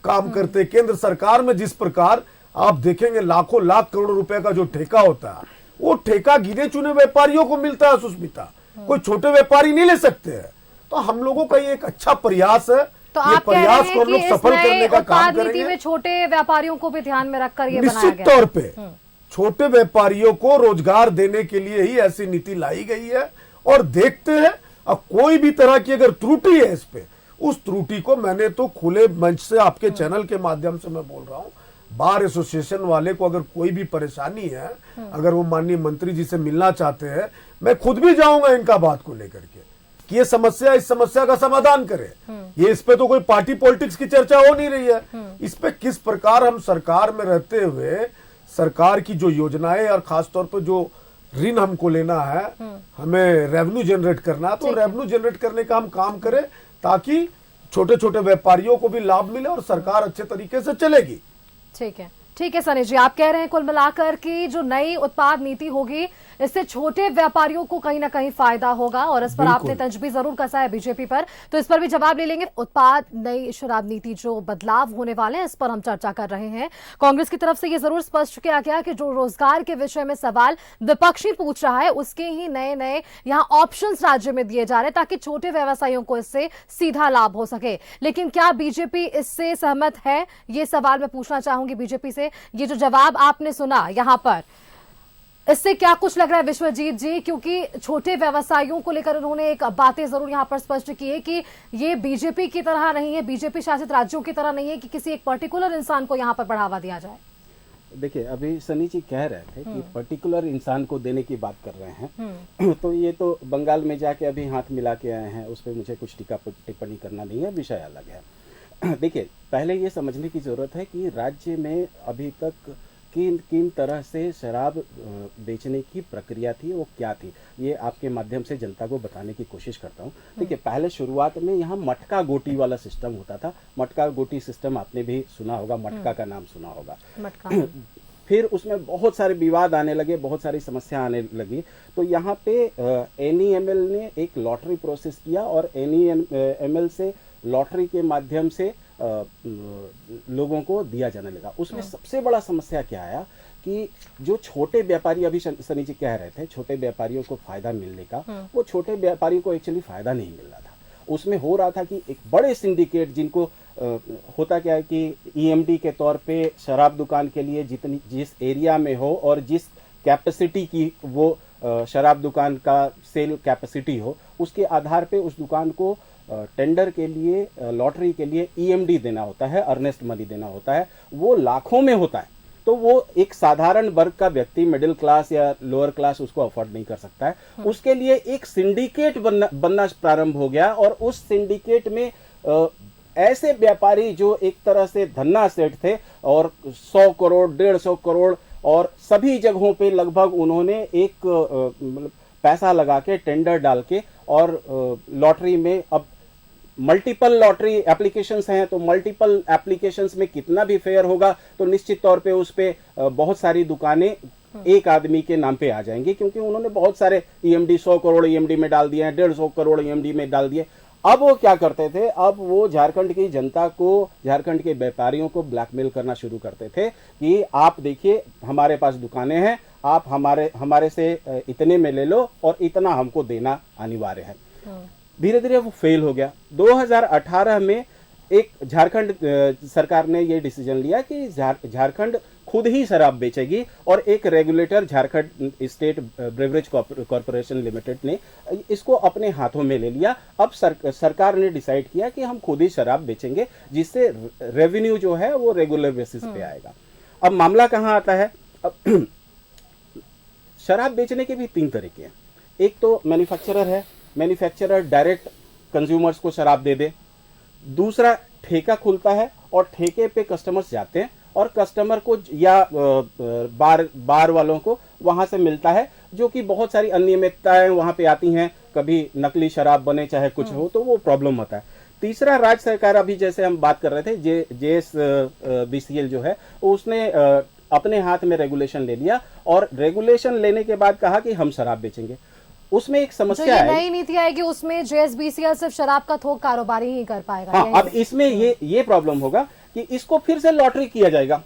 काम करते। केंद्र सरकार में जिस प्रकार आप देखेंगे लाखों लाख करोड़ रुपए का जो ठेका होता है, वो ठेका गिने चुने व्यापारियों को मिलता है सुष्मिता, कोई छोटे व्यापारी नहीं ले सकते हैं। तो हम लोगों का ये एक अच्छा प्रयास है, तो ये आप कह रहे प्रयास हैं को हम कि लोग इस सफल नए करने का काम उत्पाद नीति करेंगे। में छोटे व्यापारियों को भी ध्यान में रखकर ये बनाया निश्चित गया तौर पे छोटे व्यापारियों को रोजगार देने के लिए ही ऐसी नीति लाई गई है। और देखते हैं, अब कोई भी तरह की अगर त्रुटि है इस पे, उस त्रुटि को मैंने तो खुले मंच से आपके चैनल के माध्यम से मैं बोल रहा हूं, बार एसोसिएशन वाले को अगर कोई भी परेशानी है, अगर वो माननीय मंत्री जी से मिलना चाहते हैं, मैं खुद भी जाऊंगा इनका बात को लेकर के कि ये समस्या, इस समस्या का समाधान करे। ये इस पे तो कोई पार्टी पॉलिटिक्स की चर्चा हो नहीं रही है। इस पे किस प्रकार हम सरकार में रहते हुए सरकार की जो योजनाएं और खासतौर पर जो ऋण हमको लेना है, हमें रेवेन्यू जनरेट करना है, तो रेवेन्यू जनरेट करने का हम काम करें ताकि छोटे छोटे व्यापारियों को भी लाभ मिले और सरकार अच्छे तरीके से चलेगी। ठीक है सनी जी, आप कह रहे हैं कुल मिलाकर कि जो नई उत्पाद नीति होगी इससे छोटे व्यापारियों को कहीं ना कहीं फायदा होगा, और इस पर आपने तंज भी जरूर कसा है बीजेपी पर, तो इस पर भी जवाब ले लेंगे। उत्पाद नई शराब नीति जो बदलाव होने वाले हैं इस पर हम चर्चा कर रहे हैं। कांग्रेस की तरफ से ये जरूर स्पष्ट किया गया कि जो रोजगार के विषय में सवाल विपक्षी पूछ रहा है उसके ही नए नए यहाँ ऑप्शंस राज्य में दिए जा रहे हैं ताकि छोटे व्यवसायियों को इससे सीधा लाभ हो सके। लेकिन क्या बीजेपी इससे सहमत है, ये सवाल मैं पूछना चाहूंगी बीजेपी से। ये जो जवाब आपने सुना यहाँ पर, इससे क्या कुछ लग रहा है विश्वजीत जी, क्योंकि छोटे व्यवसायियों को लेकर उन्होंने एक बातें जरूर यहाँ पर स्पष्ट की है कि ये बीजेपी की तरह नहीं है, बीजेपी शासित राज्यों की तरह नहीं है कि किसी एक पर्टिकुलर इंसान को यहाँ पर बढ़ावा दिया जाए। देखिए, अभी सनी जी कह रहे थे कि पर्टिकुलर इंसान को देने की बात कर रहे हैं, तो ये तो बंगाल में जाके अभी हाथ मिला के आए हैं, उस पर मुझे कुछ टिप्पणी करना नहीं है, विषय अलग है। देखिए, पहले ये समझने की जरूरत है कि राज्य में अभी तक किन तरह से शराब बेचने की प्रक्रिया थी, वो क्या थी, ये आपके माध्यम से जनता को बताने की कोशिश करता हूँ। देखिए, पहले शुरुआत में यहाँ मटका गोटी वाला सिस्टम होता था। मटका गोटी सिस्टम आपने भी सुना होगा, मटका का नाम सुना होगा। फिर उसमें बहुत सारे विवाद आने लगे, बहुत सारी समस्या आने लगी। तो यहाँ पे NEML ने एक लॉटरी प्रोसेस किया और NEML से लॉटरी के माध्यम से लोगों को दिया जाने लगा। उसमें सबसे बड़ा समस्या क्या आया कि जो छोटे व्यापारी, अभी सनी जी कह रहे थे छोटे व्यापारियों को फायदा मिलने का, वो छोटे व्यापारी को एक्चुअली फायदा नहीं मिल रहा था। उसमें हो रहा था कि एक बड़े सिंडिकेट, जिनको होता क्या है कि EMD के तौर पे शराब दुकान के लिए जिस एरिया में हो और जिस कैपेसिटी की वो शराब दुकान का सेल कैपेसिटी हो, उसके आधार पे उस दुकान को टेंडर के लिए, लॉटरी के लिए EMD देना होता है, अर्नेस्ट मनी देना होता है, वो लाखों में होता है। तो वो एक साधारण वर्ग का व्यक्ति, मिडिल क्लास या लोअर क्लास, उसको अफोर्ड नहीं कर सकता है। उसके लिए एक सिंडिकेट बनना प्रारंभ हो गया और उस सिंडिकेट में ऐसे व्यापारी जो एक तरह से धन्ना सेठ थे और 100 करोड़ 150 करोड़ और सभी जगहों पे लगभग उन्होंने एक पैसा लगा के, टेंडर डाल के, और लॉटरी में अब मल्टीपल लॉटरी एप्लीकेशंस हैं, तो मल्टीपल एप्लीकेशंस में कितना भी फेयर होगा तो निश्चित तौर पे उस पे बहुत सारी दुकानें एक आदमी के नाम पे आ जाएंगी, क्योंकि उन्होंने बहुत सारे EMD 100 करोड़ EMD में डाल दिए हैं, 150 करोड़ EMD में डाल दिए। अब वो क्या करते थे, अब वो झारखंड की जनता को, झारखंड के व्यापारियों को ब्लैकमेल करना शुरू करते थे कि आप देखिए हमारे पास दुकानें हैं, आप हमारे से इतने में ले लो और इतना हमको देना अनिवार्य है। धीरे धीरे वो फेल हो गया। 2018 में एक झारखंड सरकार ने ये डिसीजन लिया कि झारखंड खुद ही शराब बेचेगी और एक regulator, Jharkhand state beverage corporation limited ने इसको अपने हाथों में ले लिया। अब सरकार ने डिसाइड किया कि हम खुद ही शराब बेचेंगे, जिससे रेवेन्यू जो है वो रेगुलर बेसिस पे आएगा। अब मामला कहाँ आता है, अब शराब बेचने के भी 3 तरीके हैं। एक तो मैन्युफैक्चरर है, मैन्युफैक्चरर डायरेक्ट कंज्यूमर्स को शराब दे दे। दूसरा ठेका खुलता है और ठेके पे कस्टमर्स जाते हैं और कस्टमर को या बार वालों को वहां से मिलता है, जो कि बहुत सारी अनियमितताएं वहां पे आती हैं, कभी नकली शराब बने चाहे कुछ हो, तो वो प्रॉब्लम होता है। तीसरा, राज्य सरकार, अभी जैसे हम बात कर रहे थे, JSBCL जो है उसने अपने हाथ में रेगुलेशन ले लिया और रेगुलेशन लेने के बाद कहा कि हम शराब बेचेंगे। उसमें एक समस्या है, नई नीति आएगी उसमें JSBCL सिर्फ शराब का थोक कारोबारी ही कर पाएगा। हाँ, अब इसमें ये प्रॉब्लम होगा कि इसको फिर से लॉटरी किया जाएगा।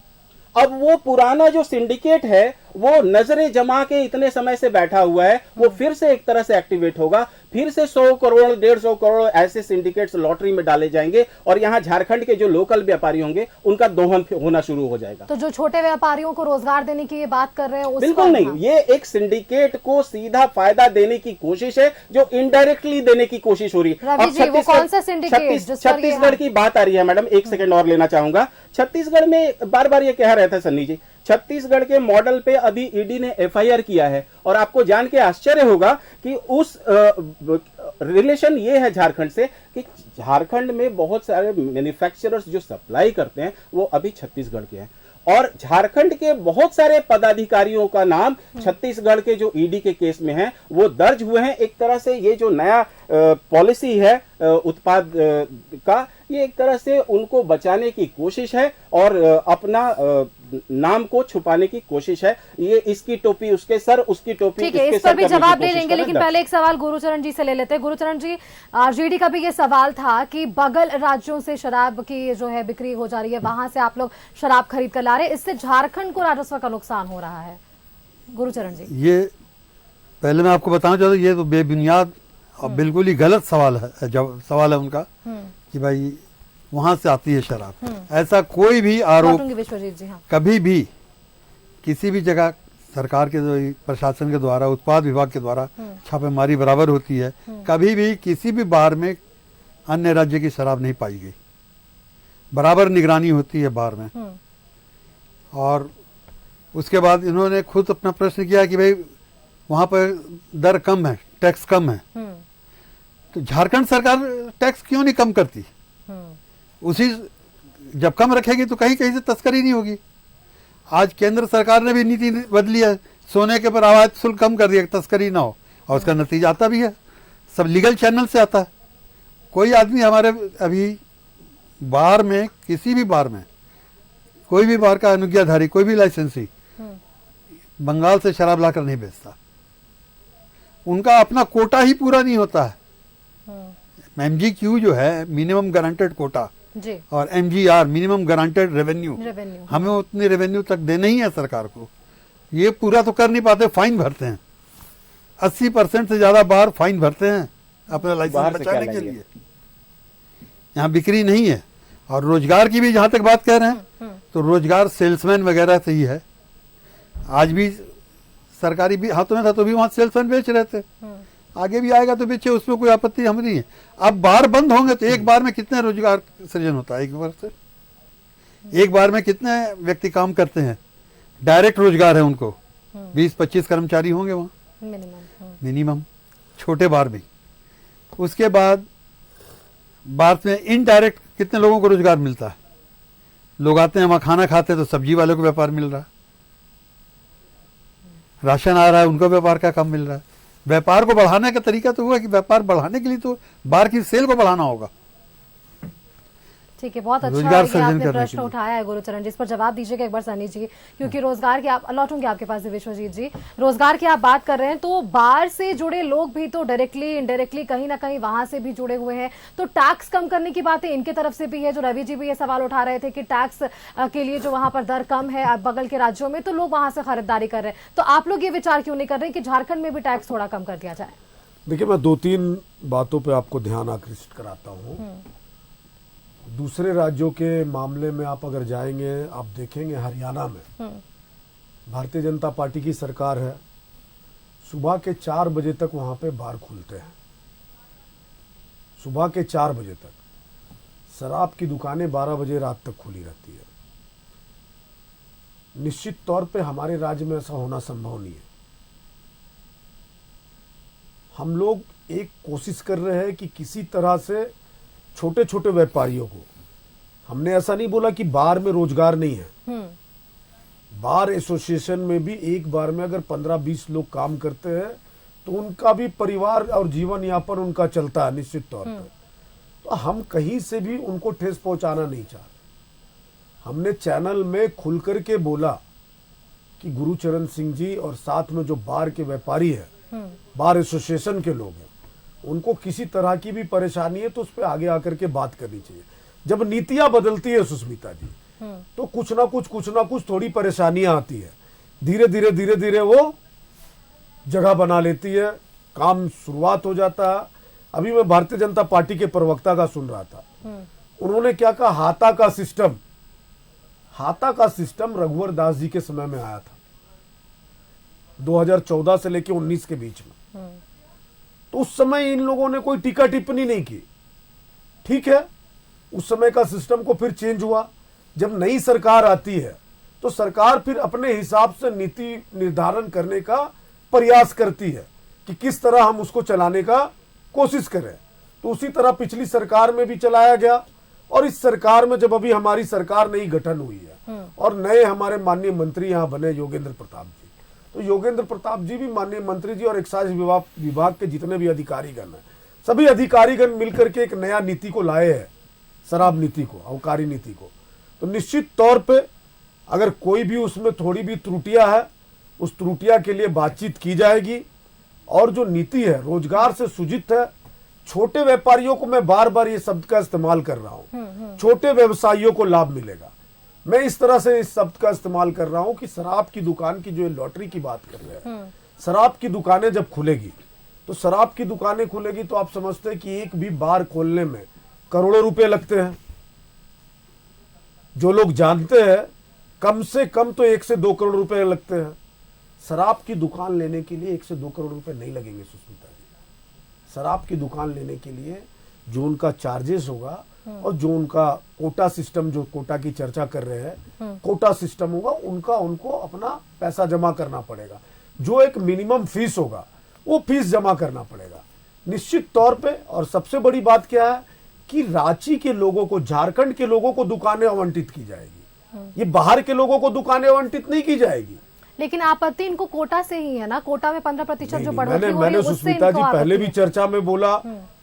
अब वो पुराना जो सिंडिकेट है वो नजरें जमा के इतने समय से बैठा हुआ है, वो फिर से एक तरह से एक्टिवेट होगा, फिर से 100 करोड़ 150 करोड़ ऐसे सिंडिकेट्स लॉटरी में डाले जाएंगे और यहाँ झारखंड के जो लोकल व्यापारी होंगे उनका दोहन होना शुरू हो जाएगा। तो जो छोटे व्यापारियों को रोजगार देने की ये बात कर रहे हैं, बिल्कुल नहीं, ये एक सिंडिकेट को सीधा फायदा देने की कोशिश है जो इनडायरेक्टली देने की कोशिश हो रही है। अब छत्तीसगढ़ की बात आ रही है मैडम, एक सेकंड और लेना चाहूंगा। छत्तीसगढ़ में बार बार ये कह रहे थे सन्नी जी, छत्तीसगढ़ के मॉडल पे अभी ईडी ने FIR किया है और आपको जान के आश्चर्य होगा कि उस रिलेशन ये है झारखंड से कि झारखंड में बहुत सारे मैन्युफैक्चरर्स जो सप्लाई करते हैं वो अभी छत्तीसगढ़ के हैं और झारखंड के बहुत सारे पदाधिकारियों का नाम छत्तीसगढ़ के जो ईडी के केस में है वो दर्ज हुए हैं। एक तरह से ये जो नया पॉलिसी है उत्पाद का, ये एक तरह से उनको बचाने की कोशिश है और अपना नाम को छुपाने की कोशिश है। ये इसकी टोपी उसके सर, उसकी टोपी ठीक है, इस पर भी जवाब ले लेंगे, लेकिन पहले एक सवाल गुरुचरण जी से ले लेते हैं। गुरुचरण जी, RJD का भी ये सवाल था कि बगल राज्यों से शराब की जो है बिक्री हो जा रही है, वहां से आप लोग शराब खरीद कर ला रहे हैं, इससे झारखंड को राजस्व का नुकसान हो रहा है। गुरुचरण जी, ये पहले मैं आपको बताना चाहता हूँ, ये तो बेबुनियाद और बिल्कुल ही गलत सवाल है। जब सवाल है उनका कि भाई वहां से आती है शराब, ऐसा कोई भी आरोप विश्वजीत जी, हाँ, कभी भी किसी भी जगह सरकार के प्रशासन के द्वारा, उत्पाद विभाग के द्वारा छापेमारी बराबर होती है, कभी भी किसी भी बार में अन्य राज्य की शराब नहीं पाई गई। बराबर निगरानी होती है बार में। और उसके बाद इन्होंने खुद अपना प्रश्न किया कि भाई वहां पर दर कम है, टैक्स कम है, तो झारखंड सरकार टैक्स क्यों नहीं कम करती? उसी जब कम रखेगी तो कहीं कहीं से तस्करी नहीं होगी। आज केंद्र सरकार ने भी नीति बदली है, सोने के पर आवाज शुल्क कम कर दिया, तस्करी ना हो, और उसका नतीजा आता भी है, सब लीगल चैनल से आता है। कोई आदमी हमारे अभी बार में, किसी भी बार में, कोई भी बार का अनुज्ञाधारी, कोई भी लाइसेंसी बंगाल से शराब लाकर नहीं बेचता। उनका अपना कोटा ही पूरा नहीं होता है। MGQ जो है मिनिमम गारंटेड कोटा जी, और MGR मिनिमम गारंटेड रेवेन्यू, हमें उतनी रेवेन्यू तक देना ही है सरकार को। ये पूरा तो कर नहीं पाते, फाइन भरते हैं। 80% से ज्यादा बार फाइन भरते हैं अपना लाइसेंस बचाने के लिए। यहाँ बिक्री नहीं है। और रोजगार की भी जहां तक बात कर रहे हैं तो रोजगार सेल्समैन वगैरह से ही है। आज भी सरकारी भी हाथों में था तो भी वहां सेल्समैन बेच रहे थे, आगे भी आएगा तो बेचे, उसमें कोई आपत्ति हम नहीं है। अब बार बंद होंगे तो एक बार में कितने रोजगार सृजन होता है? एक बार से एक बार में कितने व्यक्ति काम करते हैं? डायरेक्ट रोजगार है उनको, 20-25 कर्मचारी होंगे वहां मिनिमम, छोटे बार में। उसके बाद बार में इनडायरेक्ट कितने लोगों को रोजगार मिलता है? लोग आते हैं वहां खाना खाते हैं तो सब्जी वालों को व्यापार मिल रहा है, राशन आ रहा है, उनको व्यापार का काम मिल रहा है। व्यापार को बढ़ाने का तरीका तो हुआ कि व्यापार बढ़ाने के लिए तो बार की सेल को बढ़ाना होगा। ठीक है, बहुत अच्छा आपने प्रश्न उठाया है गुरुचरण जी, इस पर जवाब दीजिएगा एक बार सनी जी, क्योंकि रोजगार की आप लौटूंगे आपके पास विश्वजीत जी, रोजगार की आप बात कर रहे हैं तो बार से जुड़े लोग भी तो डायरेक्टली इनडायरेक्टली कहीं ना कहीं वहां से भी जुड़े हुए हैं, तो टैक्स कम करने की बातें इनके तरफ से भी है। जो रवि जी भी ये सवाल उठा रहे थे कि टैक्स के लिए जो वहां पर दर कम है बगल के राज्यों में, तो लोग वहां से खरीदारी कर रहे हैं, तो आप लोग ये विचार क्यों नहीं कर रहे कि झारखंड में भी टैक्स थोड़ा कम कर दिया जाए? देखिए, मैं 2-3 बातों पर आपको ध्यान आकृष्ट कराता हूँ। दूसरे राज्यों के मामले में आप अगर जाएंगे, आप देखेंगे हरियाणा में भारतीय जनता पार्टी की सरकार है, सुबह के 4 बजे तक वहां पे बार खुलते हैं। सुबह के 4 बजे तक शराब की दुकानें 12 बजे रात तक खुली रहती है। निश्चित तौर पे हमारे राज्य में ऐसा होना संभव नहीं है। हम लोग एक कोशिश कर रहे हैं कि किसी तरह से छोटे छोटे व्यापारियों को, हमने ऐसा नहीं बोला कि बार में रोजगार नहीं है, बार एसोसिएशन में भी एक बार में अगर 15-20 लोग काम करते हैं तो उनका भी परिवार और जीवन यापन उनका चलता है निश्चित तौर पर। तो हम कहीं से भी उनको ठेस पहुंचाना नहीं चाहते। हमने चैनल में खुल करके बोला कि गुरुचरण सिंह जी और साथ में जो बार के व्यापारी है, बार एसोसिएशन के लोग हैं, उनको किसी तरह की भी परेशानी है तो उस पर आगे आकर के बात करनी चाहिए। जब नीतियां बदलती है सुष्मिता जी, तो कुछ ना कुछ थोड़ी परेशानियां आती है। धीरे धीरे वो जगह बना लेती है, काम शुरुआत हो जाता है। अभी मैं भारतीय जनता पार्टी के प्रवक्ता का सुन रहा था, उन्होंने क्या कहा, हाथा का सिस्टम रघुवर दास जी के समय में आया था, 2014 से लेकर 19 के बीच में। तो उस समय इन लोगों ने कोई टीका टिप्पणी नहीं की। ठीक है, उस समय का सिस्टम को फिर चेंज हुआ। जब नई सरकार आती है तो सरकार फिर अपने हिसाब से नीति निर्धारण करने का प्रयास करती है कि किस तरह हम उसको चलाने का कोशिश करें। तो उसी तरह पिछली सरकार में भी चलाया गया, और इस सरकार में जब अभी हमारी सरकार नई गठन हुई है और नए हमारे माननीय मंत्री यहाँ बने योगेंद्र प्रताप जी, तो योगेंद्र प्रताप जी भी माननीय मंत्री जी और एक्साइज विभाग के जितने भी अधिकारीगण हैं, सभी अधिकारीगण मिलकर के एक नया नीति को लाए हैं, शराब नीति को, आबकारी नीति को। तो निश्चित तौर पे अगर कोई भी उसमें थोड़ी भी त्रुटियां है, उस त्रुटियां के लिए बातचीत की जाएगी। और जो नीति है रोजगार से सुजित है। छोटे व्यापारियों को, मैं बार बार ये शब्द का इस्तेमाल कर रहा हूँ, छोटे व्यवसायियों को लाभ मिलेगा। मैं इस तरह से इस शब्द का इस्तेमाल कर रहा हूँ कि शराब की दुकान की, जो लॉटरी की बात कर रहे हैं, शराब की दुकानें जब खुलेगी, तो शराब की दुकानें खुलेगी तो आप समझते हैं कि एक भी बार खोलने में करोड़ों रुपए लगते हैं। जो लोग जानते हैं कम से कम तो 1 से 2 करोड़ रुपए लगते हैं। शराब की दुकान लेने के लिए 1 से 2 करोड़ रुपए नहीं लगेंगे सुष्मिता जी। शराब की दुकान लेने के लिए जो उनका चार्जेस होगा और जो उनका कोटा सिस्टम, जो कोटा की चर्चा कर रहे हैं, कोटा सिस्टम होगा, उनको अपना पैसा जमा करना पड़ेगा। जो एक मिनिमम फीस होगा वो फीस जमा करना पड़ेगा निश्चित तौर पे। और सबसे बड़ी बात क्या है कि रांची के लोगों को, झारखंड के लोगों को दुकानें आवंटित की जाएगी, ये बाहर के लोगों को दुकानें आवंटित नहीं की जाएगी। लेकिन आपत्ति इनको कोटा से ही है ना, कोटा में 15% जो बढ़ोतरी हो रही है, मैंने सुष्मिता जी पहले भी चर्चा में बोला,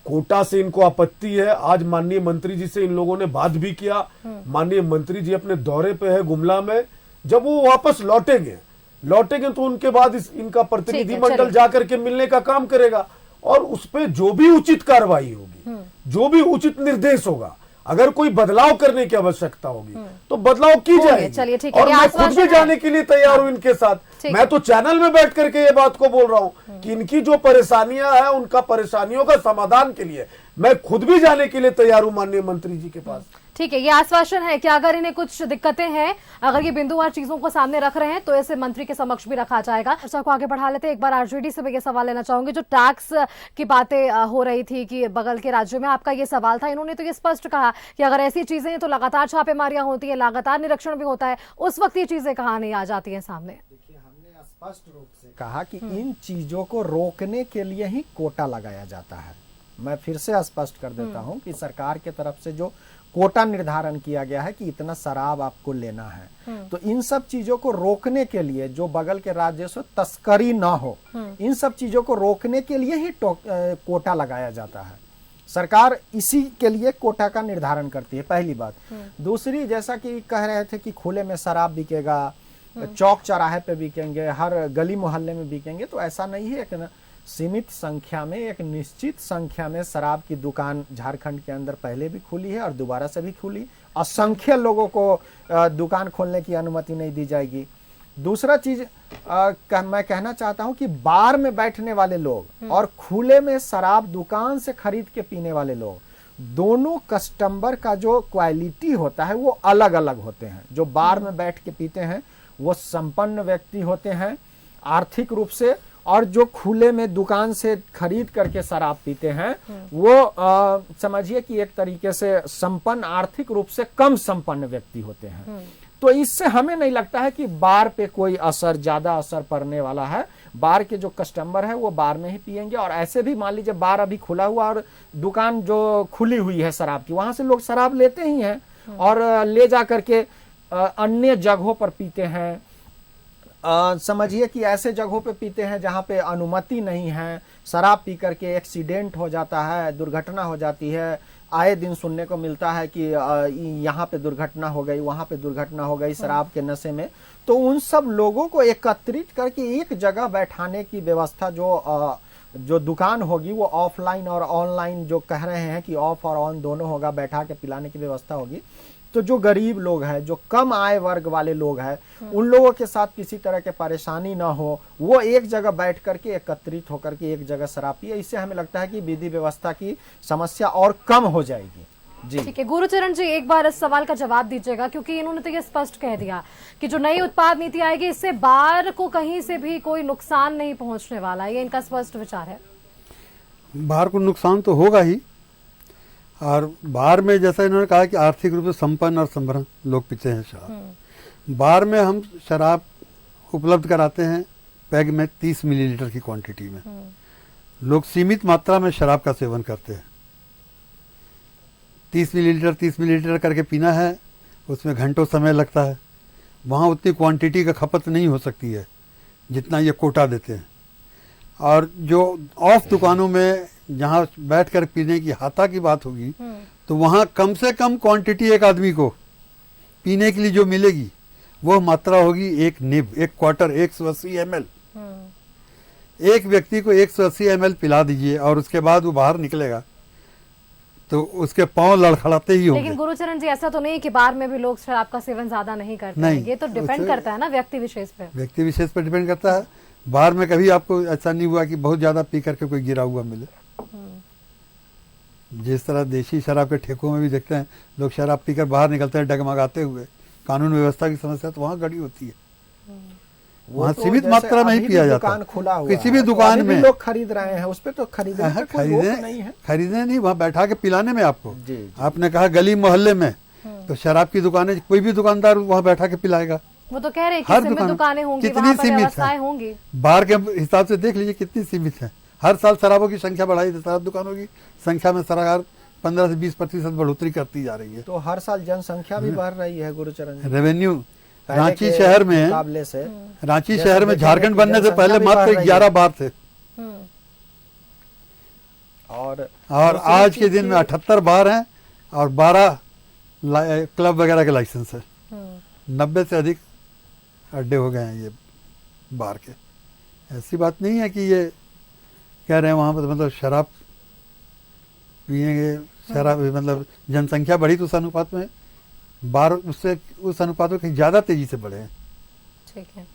कोटा से इनको आपत्ति है। आज माननीय मंत्री जी से इन लोगों ने बात भी किया। माननीय मंत्री जी अपने दौरे पे है गुमला में, जब वो वापस लौटेंगे तो उनके बाद इनका प्रतिनिधिमंडल जाकर के मिलने का काम करेगा, और उस पर जो भी उचित कार्रवाई होगी, जो भी उचित निर्देश होगा, अगर कोई बदलाव करने की आवश्यकता होगी तो बदलाव की जाएगी। चलिए ठीक है, और मैं खुद भी जाने के लिए तैयार हूं इनके साथ। मैं तो चैनल में बैठ करके ये बात को बोल रहा हूं कि इनकी जो परेशानियां हैं, उनका परेशानियों का समाधान के लिए मैं खुद भी जाने के लिए तैयार हूं माननीय मंत्री जी के पास। ठीक है, ये आश्वासन है कि अगर इन्हें कुछ दिक्कतें हैं, अगर ये बिंदुवार चीजों को सामने रख रहे हैं तो इसे मंत्री के समक्ष भी रखा जाएगा। चर्चा को आगे बढ़ा लेते हैं। एक बार आरजेडी से मैं ये सवाल लेना चाहूंगी, जो टैक्स की बातें हो रही थी कि बगल के राज्यों में, आपका ये सवाल था। इन्होंने तो ये स्पष्ट कहा कि अगर ऐसी चीजें हैं तो लगातार छापेमारियां होती है, लगातार निरीक्षण भी होता है, उस वक्त ये चीजें कहाँ नहीं आ जाती है सामने। देखिए, हमने स्पष्ट रूप से कहा कि इन चीजों को रोकने के लिए ही कोटा लगाया जाता है। मैं फिर से स्पष्ट कर देता हूं कि सरकार की तरफ से जो कोटा निर्धारण किया गया है कि इतना शराब आपको लेना है, तो इन सब चीजों को रोकने के लिए, जो बगल के राज्यों से तस्करी ना हो, इन सब चीजों को रोकने के लिए ही कोटा लगाया जाता है। सरकार इसी के लिए कोटा का निर्धारण करती है, पहली बात। दूसरी, जैसा कि कह रहे थे कि खुले में शराब बिकेगा, चौक चौराहे पे बिकेंगे, हर गली मोहल्ले में बिकेंगे, तो ऐसा नहीं है। एक सीमित संख्या में, एक निश्चित संख्या में शराब की दुकान झारखंड के अंदर पहले भी खुली है और दोबारा से भी खुली। असंख्य लोगों को दुकान खोलने की अनुमति नहीं दी जाएगी। दूसरा चीज मैं कहना चाहता हूं कि बार में बैठने वाले लोग और खुले में शराब दुकान से खरीद के पीने वाले लोग, दोनों कस्टमर का जो क्वालिटी होता है वो अलग अलग होते हैं। जो बार में बैठ के पीते हैं वो संपन्न व्यक्ति होते हैं आर्थिक रूप से, और जो खुले में दुकान से खरीद करके शराब पीते हैं वो समझिए कि एक तरीके से संपन्न, आर्थिक रूप से कम संपन्न व्यक्ति होते हैं। तो इससे हमें नहीं लगता है कि बार पे कोई असर, ज्यादा असर पड़ने वाला है। बार के जो कस्टमर है वो बार में ही पिएंगे। और ऐसे भी मान लीजिए बार अभी खुला हुआ और दुकान जो खुली हुई है शराब की, वहां से लोग शराब लेते ही हैं और ले जा करके अन्य जगहों पर पीते हैं। समझिए कि ऐसे जगहों पे पीते हैं जहाँ पे अनुमति नहीं है, शराब पी करके एक्सीडेंट हो जाता है, दुर्घटना हो जाती है। आए दिन सुनने को मिलता है कि यहाँ पे दुर्घटना हो गई, वहाँ पे दुर्घटना हो गई शराब के नशे में। तो उन सब लोगों को एकत्रित करके एक जगह बैठाने की व्यवस्था जो दुकान होगी वो ऑफलाइन और ऑनलाइन, जो कह रहे हैं कि ऑफ और ऑन दोनों होगा, बैठा के पिलाने की व्यवस्था होगी। तो जो गरीब लोग हैं, जो कम आय वर्ग वाले लोग हैं, उन लोगों के साथ किसी तरह के परेशानी ना हो, वो एक जगह बैठ करके एकत्रित होकर के एक जगह शराब पिए। इससे हमें लगता है कि विधि व्यवस्था की समस्या और कम हो जाएगी। जी ठीक है गुरुचरण जी, एक बार इस सवाल का जवाब दीजिएगा, क्योंकि इन्होंने तो ये स्पष्ट कह दिया कि जो नई उत्पाद नीति आएगी इससे बार को कहीं से भी कोई नुकसान नहीं पहुंचने वाला, ये इनका स्पष्ट विचार है। बाहर को नुकसान तो होगा ही, और बाहर में जैसा इन्होंने कहा कि आर्थिक रूप से संपन्न और संभ्रम लोग पीते हैं शराब। बाहर में हम शराब उपलब्ध कराते हैं पैग में 30 मिलीलीटर की क्वांटिटी में। लोग सीमित मात्रा में शराब का सेवन करते हैं। 30 मिलीलीटर करके पीना है, उसमें घंटों समय लगता है। वहाँ उतनी क्वांटिटी का खपत नहीं हो सकती है जितना ये कोटा देते हैं। और जो ऑफ दुकानों में जहाँ बैठकर पीने की हाथा की बात होगी, तो वहाँ कम से कम क्वांटिटी एक आदमी को पीने के लिए जो मिलेगी वह मात्रा होगी एक निब, एक क्वार्टर, 180 ml। एक व्यक्ति को 180 ml पिला दीजिए और उसके बाद वो बाहर निकलेगा तो उसके पांव लड़खड़ाते ही होंगे। लेकिन गुरुचरण जी, ऐसा तो नहीं कि बार में भी लोग शराब का सेवन ज्यादा नहीं करते हैं। ये तो डिपेंड करता है ना व्यक्ति विशेष पे। व्यक्ति विशेष पर डिपेंड करता है। बाहर में कभी आपको ऐसा नहीं हुआ कि बहुत ज्यादा पी करके कोई गिरा हुआ मिले। जिस तरह देशी शराब के ठेकों में भी देखते हैं लोग शराब पीकर बाहर निकलते हैं डगमगाते हुए, कानून व्यवस्था की समस्या तो वहाँ गड़ी होती है। वहाँ तो सीमित मात्रा में ही पिया जाता है। खुला हुआ किसी भी दुकान में लोग खरीद रहे हैं, उस पर तो खरीदने नहीं, वहाँ बैठा के पिलाने में आपको। जी। आपने कहा गली मोहल्ले में, तो शराब की दुकानें कोई भी दुकानदार वहाँ बैठा के पिलाएगा। वो तो कह रहे हैं हर कि सीमित दुकानें होंगी, कितनी वहाँ पर सीमित व्यवस्थाएं है होंगी। बाहर के हिसाब से देख लीजिए कितनी सीमित है। हर साल शराबों की संख्या बढ़ाई, तो शराब दुकानों की संख्या में सरकार 15 से 20% बढ़ोतरी करती जा रही है। तो हर साल जनसंख्या भी बढ़ रही है गुरुचरण जी। रेवेन्यू रांची शहर में, रांची शहर में झारखंड बनने से पहले मात्र 11 बार थे, और आज के दिन में 78 बार हैं और 12 क्लब वगैरह के लाइसेंस है। 90 से अधिक अड्डे हो गए हैं ये बार के। ऐसी बात नहीं है कि ये कह रहे हैं वहाँ पर मतलब शराब पिएंगे, शराब मतलब जनसंख्या बढ़ी तो उस अनुपात में बार उससे उस अनुपात में कहीं ज्यादा तेजी से बढ़े हैं। ठीक है,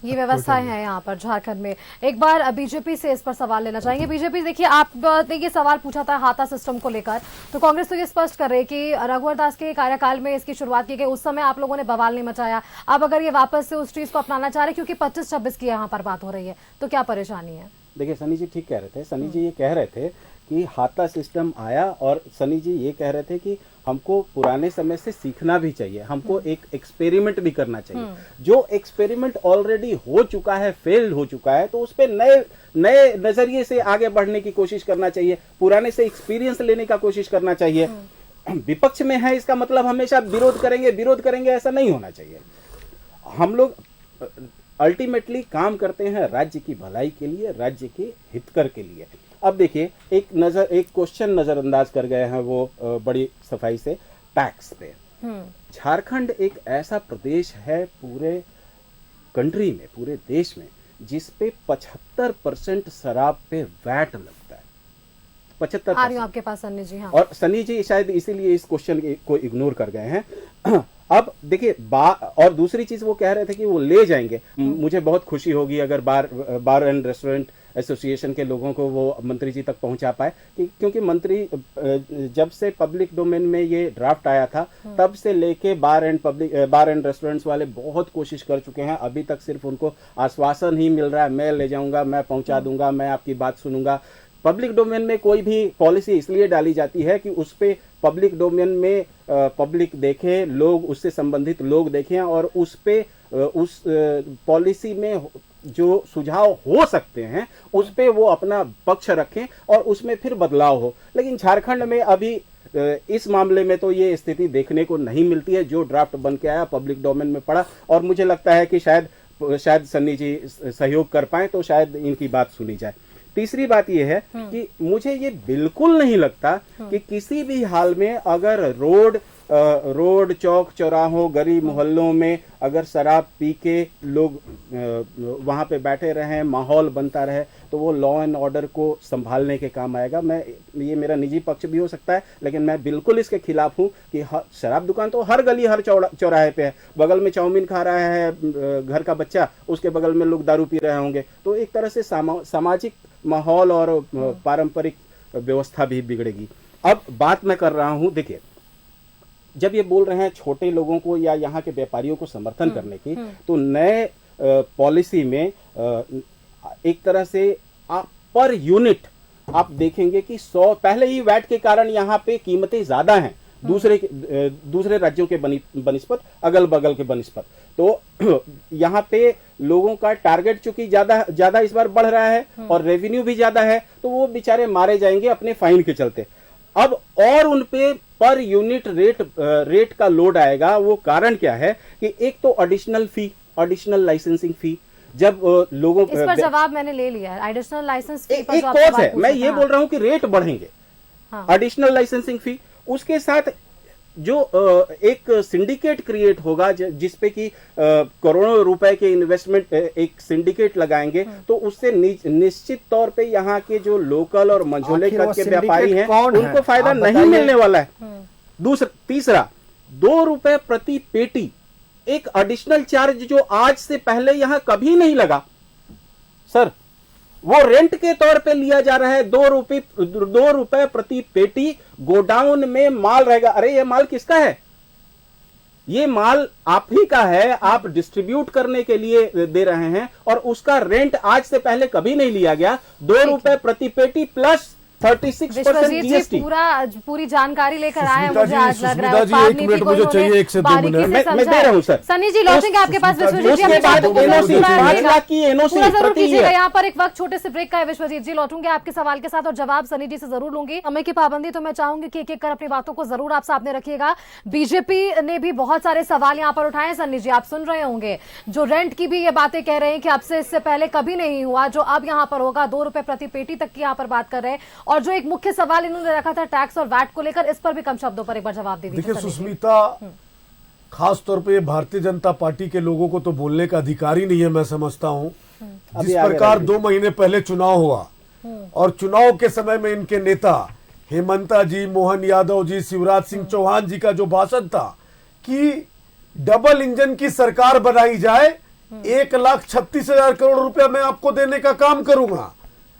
ये व्यवस्थाएं हैं यहाँ पर झारखंड में। एक बार बीजेपी से इस पर सवाल लेना चाहेंगे। बीजेपी, देखिए आपने ये सवाल पूछा था हाथा सिस्टम को लेकर, तो कांग्रेस तो ये स्पष्ट कर रही है कि रघुवर दास के कार्यकाल में इसकी शुरुआत की गई, उस समय आप लोगों ने बवाल नहीं मचाया। अब अगर ये वापस से उस चीज को अपनाना चाह रहे क्योंकि 25-26 की यहाँ पर बात हो रही है, तो क्या परेशानी है? देखिए सनी जी ठीक कह रहे थे। सनी जी ये कह रहे थे कि हाथा सिस्टम आया, और सनी जी ये कह रहे थे कि हमको पुराने समय से सीखना भी चाहिए, हमको एक एक्सपेरिमेंट भी करना चाहिए। जो एक्सपेरिमेंट ऑलरेडी हो चुका है, फेल हो चुका है, तो उस पर नए नजरिए से आगे बढ़ने की कोशिश करना चाहिए, पुराने से एक्सपीरियंस लेने का कोशिश करना चाहिए। विपक्ष में है इसका मतलब हमेशा विरोध करेंगे ऐसा नहीं होना चाहिए। हम लोग अल्टीमेटली काम करते हैं राज्य की भलाई के लिए, राज्य के हितकर के लिए। अब देखिए एक क्वेश्चन नजरअंदाज कर गए हैं वो बड़ी सफाई से, टैक्स पे। झारखंड एक ऐसा प्रदेश है पूरे कंट्री में, पूरे देश में, जिस पे 75% शराब पे वैट लगता है। 75% आपके पास सनी जी। हाँ। और सनी जी शायद इसीलिए इस क्वेश्चन को इग्नोर कर गए हैं। अब देखिए और दूसरी चीज वो कह रहे थे कि वो ले जाएंगे। मुझे बहुत खुशी होगी अगर बार एंड रेस्टोरेंट एसोसिएशन के लोगों को वो मंत्री जी तक पहुंचा पाए, क्योंकि मंत्री जब से पब्लिक डोमेन में ये ड्राफ्ट आया था तब से लेके बार एंड रेस्टोरेंट्स वाले बहुत कोशिश कर चुके हैं। अभी तक सिर्फ उनको आश्वासन ही मिल रहा है, मैं ले जाऊंगा, मैं पहुंचा दूंगा, मैं आपकी बात सुनूंगा। पब्लिक डोमेन में कोई भी पॉलिसी इसलिए डाली जाती है कि उस पे पब्लिक डोमेन में पब्लिक देखे, लोग उससे संबंधित लोग देखें और उस पे उस पॉलिसी में जो सुझाव हो सकते हैं उस पे वो अपना पक्ष रखें और उसमें फिर बदलाव हो। लेकिन झारखंड में अभी इस मामले में तो ये स्थिति देखने को नहीं मिलती है। जो ड्राफ्ट बन के आया पब्लिक डोमेन में पड़ा, और मुझे लगता है कि शायद शायद सन्नी जी सहयोग कर पाए तो शायद इनकी बात सुनी जाए। तीसरी बात यह है कि मुझे ये बिल्कुल नहीं लगता कि किसी भी हाल में अगर रोड चौक चौराहों गली मोहल्लों में अगर शराब पी के लोग वहां पे बैठे रहे, माहौल बनता रहे, तो वो लॉ एंड ऑर्डर को संभालने के काम आएगा। ये मेरा निजी पक्ष भी हो सकता है, लेकिन मैं बिल्कुल इसके खिलाफ हूं कि शराब दुकान तो हर गली हर चौराहे पे है। बगल में चाउमीन खा रहा है घर का बच्चा, उसके बगल में लोग दारू पी रहे होंगे, तो एक तरह से सामाजिक माहौल और पारंपरिक व्यवस्था भी बिगड़ेगी। अब बात मैं कर रहा हूं, देखिए जब ये बोल रहे हैं छोटे लोगों को या यहाँ के व्यापारियों को समर्थन करने की, तो नए पॉलिसी में एक तरह से पर यूनिट आप देखेंगे कि 100 पहले ही वैट के कारण यहाँ पे कीमतें ज्यादा हैं दूसरे राज्यों के बनिस्पत, अगल बगल के बनिस्पत, तो यहाँ पे लोगों का टारगेट चूंकि ज्यादा इस बार बढ़ रहा है और रेवेन्यू भी ज्यादा है, तो वो बेचारे मारे जाएंगे अपने फाइन के चलते। अब और उन पे पर यूनिट रेट का लोड आएगा। वो कारण क्या है कि एक तो एडिशनल लाइसेंसिंग फी, जब लोगों इस पर जवाब मैंने ले लिया है। एडिशनल लाइसेंस फी पर एक कॉस्ट है, मैं ये बोल रहा हूं कि रेट बढ़ेंगे, एडिशनल लाइसेंसिंग फी, उसके साथ जो एक सिंडिकेट क्रिएट होगा जिसपे कि करोड़ों रुपए के इन्वेस्टमेंट एक सिंडिकेट लगाएंगे, तो उससे निश्चित तौर पे यहाँ के जो लोकल और मंझोले कद के व्यापारी हैं उनको फायदा नहीं मिलने वाला है। तीसरा, 2 रुपए प्रति पेटी एक एडिशनल चार्ज जो आज से पहले यहां कभी नहीं लगा सर, वो रेंट के तौर पे लिया जा रहा है। 2 रुपए प्रति पेटी गोडाउन में माल रहेगा। अरे ये माल किसका है? ये माल आप ही का है, आप डिस्ट्रीब्यूट करने के लिए दे रहे हैं और उसका रेंट आज से पहले कभी नहीं लिया गया। 2 रुपए प्रति पेटी प्लस 36% जीएसटी। पूरी जानकारी लेकर आए हैं, मुझे आज लग रहा है एक मिनट मुझे चाहिए, 1 से 2 मिनट मैं दे रहा हूं सर। सन्नी जी लौटेंगे आपके पास। विश्वजीत जी उसके बाद एनओसी 5 लाख की एनओसी जरूर कीजिएगा। यहाँ पर एक वक्त छोटे से ब्रेक का है। विश्वजीत जी लौटूंगे आपके सवाल के साथ और जवाब सन्नी जी से जरूर लूंगी। समय की पाबंदी तो मैं चाहूंगी कि एक-एक कर अपनी बातों को जरूर आप सामने रखिएगा। बीजेपी ने भी बहुत सारे सवाल यहाँ पर उठाए हैं। सन्नी जी आप सुन रहे होंगे, जो रेंट की भी ये बातें कह रहे हैं कि अब से इससे पहले कभी नहीं हुआ, जो अब यहाँ पर होगा 2 रुपए प्रति पेटी तक की यहाँ पर बात कर रहे हैं। और जो एक मुख्य सवाल इन्होंने रखा था टैक्स और वैट को लेकर, इस पर भी कम शब्दों पर एक बार जवाब दे दीजिए। देखिए सुष्मिता, खास तौर पे भारतीय जनता पार्टी के लोगों को तो बोलने का अधिकार ही नहीं है, मैं समझता हूं। जिस प्रकार 2 महीने पहले चुनाव हुआ और चुनाव के समय में इनके नेता हेमंता जी, मोहन यादव जी, शिवराज सिंह चौहान जी का जो भाषण था कि डबल इंजन की सरकार बनाई जाए, 1,36,000 करोड़ रुपया मैं आपको देने का काम करूंगा।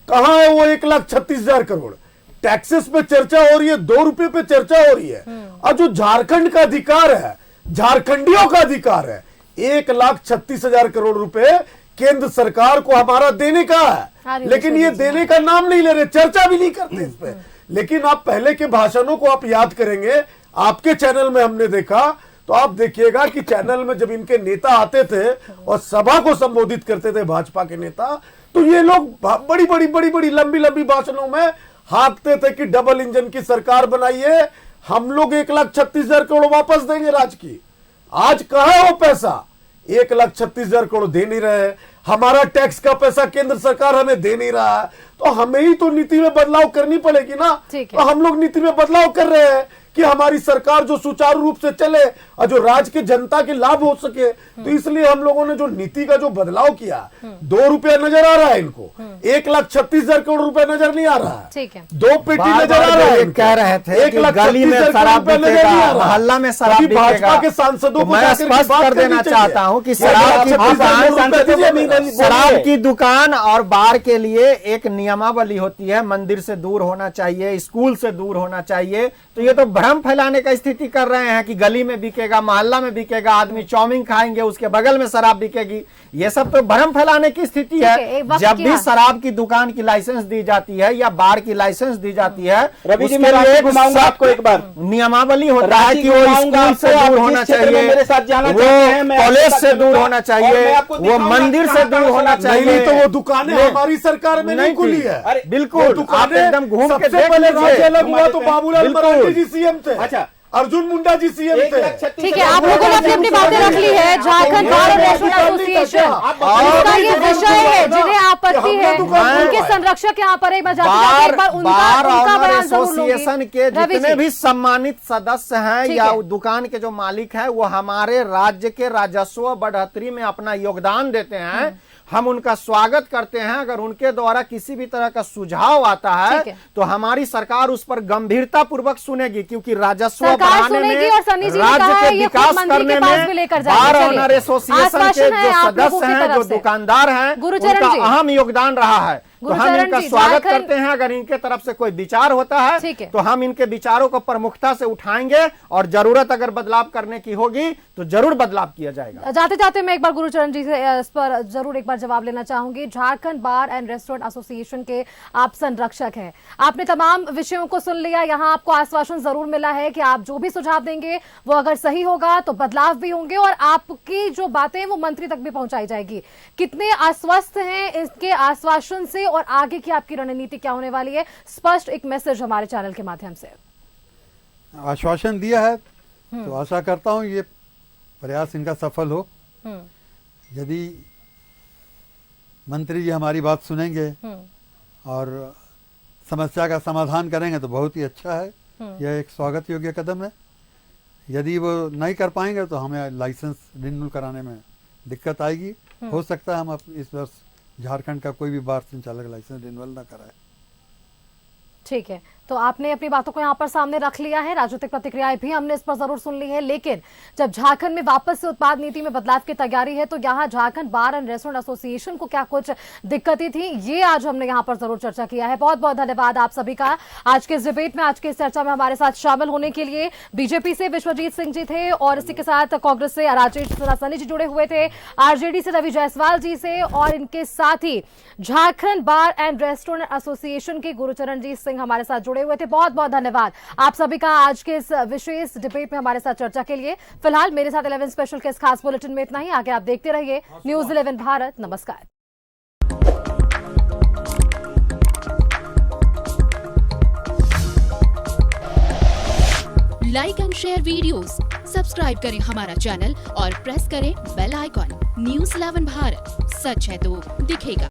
कहां है वो 1,36,000 करोड़? टैक्सेस पे चर्चा हो रही है, 2 रुपए पे चर्चा हो रही है। और जो झारखंड का अधिकार है, झारखंडियों का अधिकार है, 1,36,000 करोड़ रुपए केंद्र सरकार को हमारा देने का है, लेकिन ये देने का नाम नहीं ले रहे, चर्चा भी नहीं करते इस पे। लेकिन आप पहले के भाषणों को आप याद करेंगे, आपके चैनल में हमने देखा, तो आप देखिएगा कि चैनल में जब इनके नेता आते थे और सभा को संबोधित करते थे भाजपा के नेता, तो ये लोग बड़ी लंबी भाषणों में हाँकते थे कि डबल इंजन की सरकार बनाइए, हम लोग 1,36,000 करोड़ वापस देंगे राज्य की। आज कहां है वो पैसा? 1,36,000 करोड़ दे नहीं रहे, हमारा टैक्स का पैसा केंद्र सरकार हमें दे नहीं रहा है, तो हमें ही तो नीति में बदलाव करनी पड़ेगी ना। तो हम लोग नीति में बदलाव कर रहे हैं कि हमारी सरकार जो सुचारू रूप से चले और जो राज्य के जनता के लाभ हो सके। तो इसलिए हम लोगों ने जो नीति का जो बदलाव किया, 2 रुपया नजर आ रहा है इनको, 1,36,000 करोड़ रुपए नजर नहीं आ रहा है। ठीक है, 2 पेटी नजर आ रहा है। कह रहे थे कि गली में शराब बिकेगा, मोहल्ला में शराब बिकेगा। भाजपा के सांसदों को मैं स्पष्ट कर देना चाहता हूं कि शराब की दुकान और बार के लिए एक नियमावली होती है, मंदिर से दूर होना चाहिए, स्कूल से दूर होना चाहिए। तो ये तो भ्रम फैलाने का स्थिति कर रहे हैं कि गली में बिकेगा, मोहल्ला में बिकेगा, आदमी चाउमीन खाएंगे, उसके बगल में शराब बिकेगी। ये सब तो भ्रम फैलाने की स्थिति है। जब भी शराब की दुकान की लाइसेंस दी जाती है या बार की लाइसेंस दी जाती है, रवि जी मैं घुमाऊंगा आपको एक बार, नियमावली होता है कि वो स्कूल से दूर होना चाहिए, मेरे साथ जाना वो कॉलेज से दूर होना चाहिए, वो मंदिर से दूर होना चाहिए। तो वो दुकानें हमारी सरकार में नहीं खुली है। बिल्कुल, आप एकदम घूम के देख लीजिए। अलग हुआ तो बाबूलाल मरांडी जी सीएम थे। अच्छा, अर्जुन मुंडा जी सीएम थे। ठीक है, आप लोगों ने अपनी अपनी बातें रख ली है। झारखंड बार एंड रेस्टोरेंट एसोसिएशन इसका ये विषय है, जिन्हें आपत्ति है उनके संरक्षक यहाँ पर एक बार एक बार बार एसोसिएशन के जितने भी सम्मानित सदस्य हैं या दुकान के जो मालिक हैं वो हमारे राज्य के राजस्व बढ़ोतरी में अपना योगदान देते हैं, हम उनका स्वागत करते हैं। अगर उनके द्वारा किसी भी तरह का सुझाव आता है तो हमारी सरकार उस पर गंभीरता पूर्वक सुनेगी, क्योंकि राजस्व बढ़ाने में, राज्य के विकास करने में बार ऑनर एसोसिएशन के जो सदस्य हैं, जो दुकानदार हैं, उनका अहम योगदान रहा है। तो हम इनका स्वागत करते हैं। अगर इनके तरफ से कोई विचार होता है तो हम इनके विचारों को प्रमुखता से उठाएंगे और जरूरत अगर बदलाव करने की होगी तो जरूर बदलाव किया जाएगा। जाते जाते मैं एक बार गुरुचरण जी से इस पर जरूर एक बार जवाब लेना चाहूंगी। झारखंड बार एंड रेस्टोरेंट एसोसिएशन के आप संरक्षक हैं, आपने तमाम विषयों को सुन लिया। यहाँ आपको आश्वासन जरूर मिला है कि आप जो भी सुझाव देंगे वो अगर सही होगा तो बदलाव भी होंगे और आपकी जो बातें वो मंत्री तक भी पहुंचाई जाएगी। कितने आश्वस्त हैं इसके आश्वासन से और आगे की आपकी रणनीति क्या होने वाली है? स्पष्ट एक मैसेज हमारे चैनल के माध्यम से। आश्वासन दिया है तो आशा करता हूं ये प्रयास इनका सफल हो। यदि मंत्री जी हमारी बात सुनेंगे और समस्या का समाधान करेंगे तो बहुत ही अच्छा है। यह एक स्वागत योग्य कदम है। यदि वो नहीं कर पाएंगे तो हमें लाइसेंस रिन्यू कराने में दिक्कत आएगी। हो सकता है हम इस वर्ष झारखंड का कोई भी बार संचालक लाइसेंस रिन्यूअल ना कराए। ठीक है, तो आपने अपनी बातों को यहाँ पर सामने रख लिया है। राजनीतिक प्रतिक्रियाएं भी हमने इस पर जरूर सुन ली है, लेकिन जब झारखंड में वापस से उत्पाद नीति में बदलाव की तैयारी है तो यहाँ झारखंड बार एंड रेस्टोरेंट एसोसिएशन को क्या कुछ दिक्कतें थी, ये आज हमने यहाँ पर जरूर चर्चा किया है। बहुत बहुत धन्यवाद आप सभी का आज के इस डिबेट में, आज के इस चर्चा में हमारे साथ शामिल होने के लिए। बीजेपी से विश्वजीत सिंह जी थे और इसी के साथ कांग्रेस से राजेश सनी जी जुड़े हुए थे, आरजेडी से रवि जायसवाल जी से और इनके साथ ही झारखंड बार एंड रेस्टोरेंट एसोसिएशन के गुरुचरण जी सिंह हमारे साथ जुड़े हुए थे। बहुत बहुत धन्यवाद आप सभी का आज के इस विशेष डिबेट में हमारे साथ चर्चा के लिए। फिलहाल मेरे साथ 11 स्पेशल के इस खास बुलेटिन में इतना ही। आगे आप देखते रहिए न्यूज़ 11 भारत। नमस्कार। Like and share videos, subscribe करें हमारा चैनल और प्रेस करें बेल आइकॉन। न्यूज़ 11 भारत, सच है तो दिखेगा।